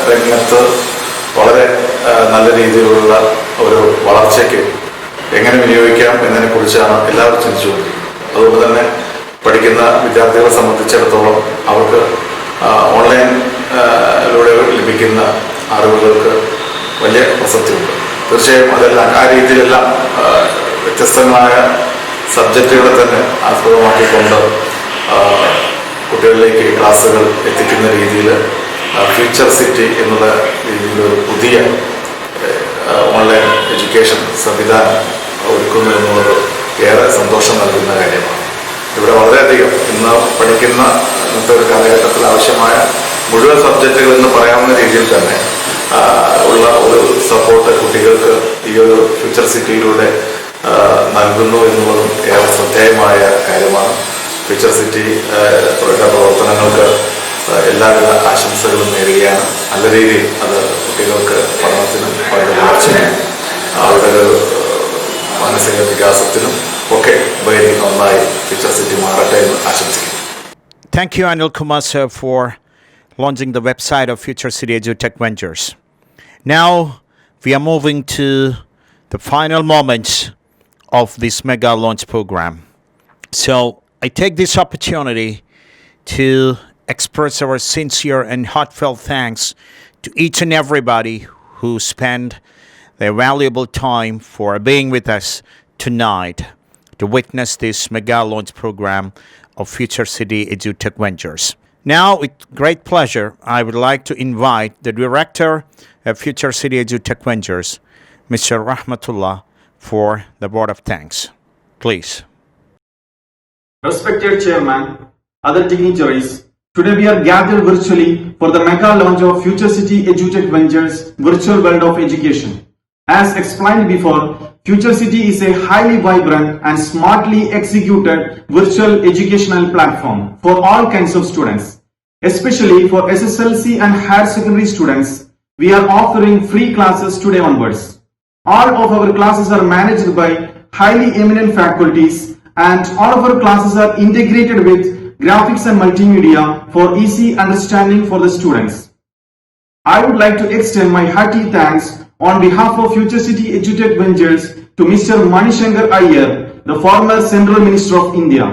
രംഗത്ത് വളരെ നല്ല രീതിയിലുള്ള ഒരു വളർച്ചയ്ക്ക് എങ്ങനെ വിനിയോഗിക്കാം എന്നതിനെക്കുറിച്ചാണ് എല്ലാവരും ചിന്തിച്ചുകൊണ്ടിരിക്കുന്നത്. അതുകൊണ്ട് തന്നെ പഠിക്കുന്ന വിദ്യാർത്ഥികളെ സംബന്ധിച്ചിടത്തോളം അവർക്ക് ഓൺലൈനിലൂടെ ലഭിക്കുന്ന അറിവുകൾക്ക് വലിയ പ്രസക്തിയുണ്ട്. തീർച്ചയായും അതെല്ലാം ആ രീതിയിലെല്ലാം വ്യത്യസ്തങ്ങളായ സബ്ജക്റ്റുകളെ തന്നെ ആസ്പദമാക്കിക്കൊണ്ട് കുട്ടികളിലേക്ക് ക്ലാസ്സുകൾ എത്തിക്കുന്ന രീതിയിൽ ഫ്യൂച്ചർ സിറ്റി എന്നുള്ള രീതിയിലൊരു പുതിയ ഓൺലൈൻ എഡ്യൂക്കേഷൻ സംവിധാനം ഒരുക്കുന്നു എന്നുള്ളത് ഏറെ സന്തോഷം നൽകുന്ന കാര്യമാണ്. ഇവിടെ വളരെയധികം ഇന്ന് പഠിക്കുന്ന ഇന്നത്തെ ഒരു കാലഘട്ടത്തിൽ ആവശ്യമായ മുഴുവൻ സബ്ജക്റ്റുകൾ എന്ന് പറയാവുന്ന രീതിയിൽ തന്നെ ഉള്ള ഒരു സപ്പോർട്ട് കുട്ടികൾക്ക് ഈ ഒരു ഫ്യൂച്ചർ സിറ്റിയിലൂടെ നൽകുന്നു എന്നുള്ളതും ഏറെ ശ്രദ്ധേയമായ കാര്യമാണ്. ഫ്യൂച്ചർ സിറ്റി പ്രവർത്തനങ്ങൾക്ക് എല്ലാവിധ ആശംസകളും നേരുകയാണ്. നല്ല രീതിയിൽ അത് കുട്ടികൾക്ക് പഠനത്തിനും അവരുടെ വളർച്ചയ്ക്കും അവരുടെ ഒരു മാനസിക വികാസത്തിനും ഒക്കെ വലിയ നന്നായി ഫ്യൂച്ചർ സിറ്റി മാറട്ടെ എന്ന് ആശംസിക്കുന്നു. Thank you, Anil Kumar, sir, for launching the website of Futursity EduTech Ventures. Now we are moving to the final moments of this mega launch program. So I take this opportunity to express our sincere and heartfelt thanks to each and everybody who spent their valuable time for being with us tonight to witness this mega launch program of Futursity EduTech Ventures. Now, with great pleasure, I would like to invite the Director of Futursity EduTech Ventures, Mr. Rahmatullah, for the word of thanks. Please. Respected Chairman, other dignitaries, today we are gathered virtually for the mega launch of Futursity EduTech Ventures Virtual World of Education. As explained before, Futursity is a highly vibrant and smartly executed virtual educational platform for all kinds of students. Especially for SSLC and higher secondary students, we are offering free classes today onwards. All of our classes are managed by highly eminent faculties, and all of our classes are integrated with graphics and multimedia for easy understanding for the students. I would like to extend my hearty thanks on behalf of Futursity EduTech Ventures to Mr. Manishankar Iyer, the former Central Minister of India.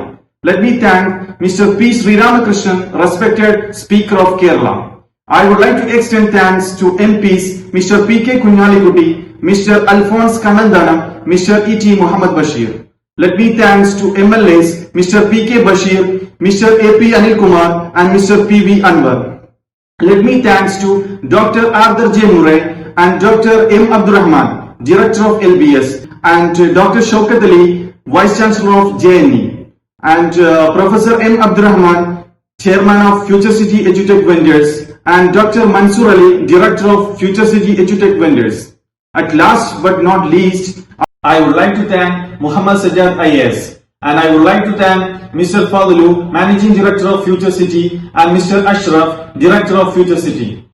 Let me thank Mr. P. Sreerama Krishnan, respected Speaker of Kerala. I would like to extend thanks to MPs Mr. P.K. Kunjali Kutty, Mr. Alphons Kannanthanan, Mr. E.T. Muhammad Bashee. Let me thanks to MLAs Mr. P.K. Basheer, Mr. A.P. Anil Kumar and Mr. P.V. Anwar. Let me thanks to Dr. Arthur J. Murray and Dr. M. Abdulrahman, Director of LBS, and Dr. Shaukat Ali, Vice Chancellor of JNE, and Professor M. Abdulrahman, Chairman of Futursity EduTech Ventures, and Dr. Mansoor Ali, Director of Futursity EduTech Ventures. At last but not least, I would like to thank Muhammed Sajjad IAS, and I would like to thank Mr. Fadlu, Managing Director of Futursity, and Mr. Ashraf, Director of Futursity.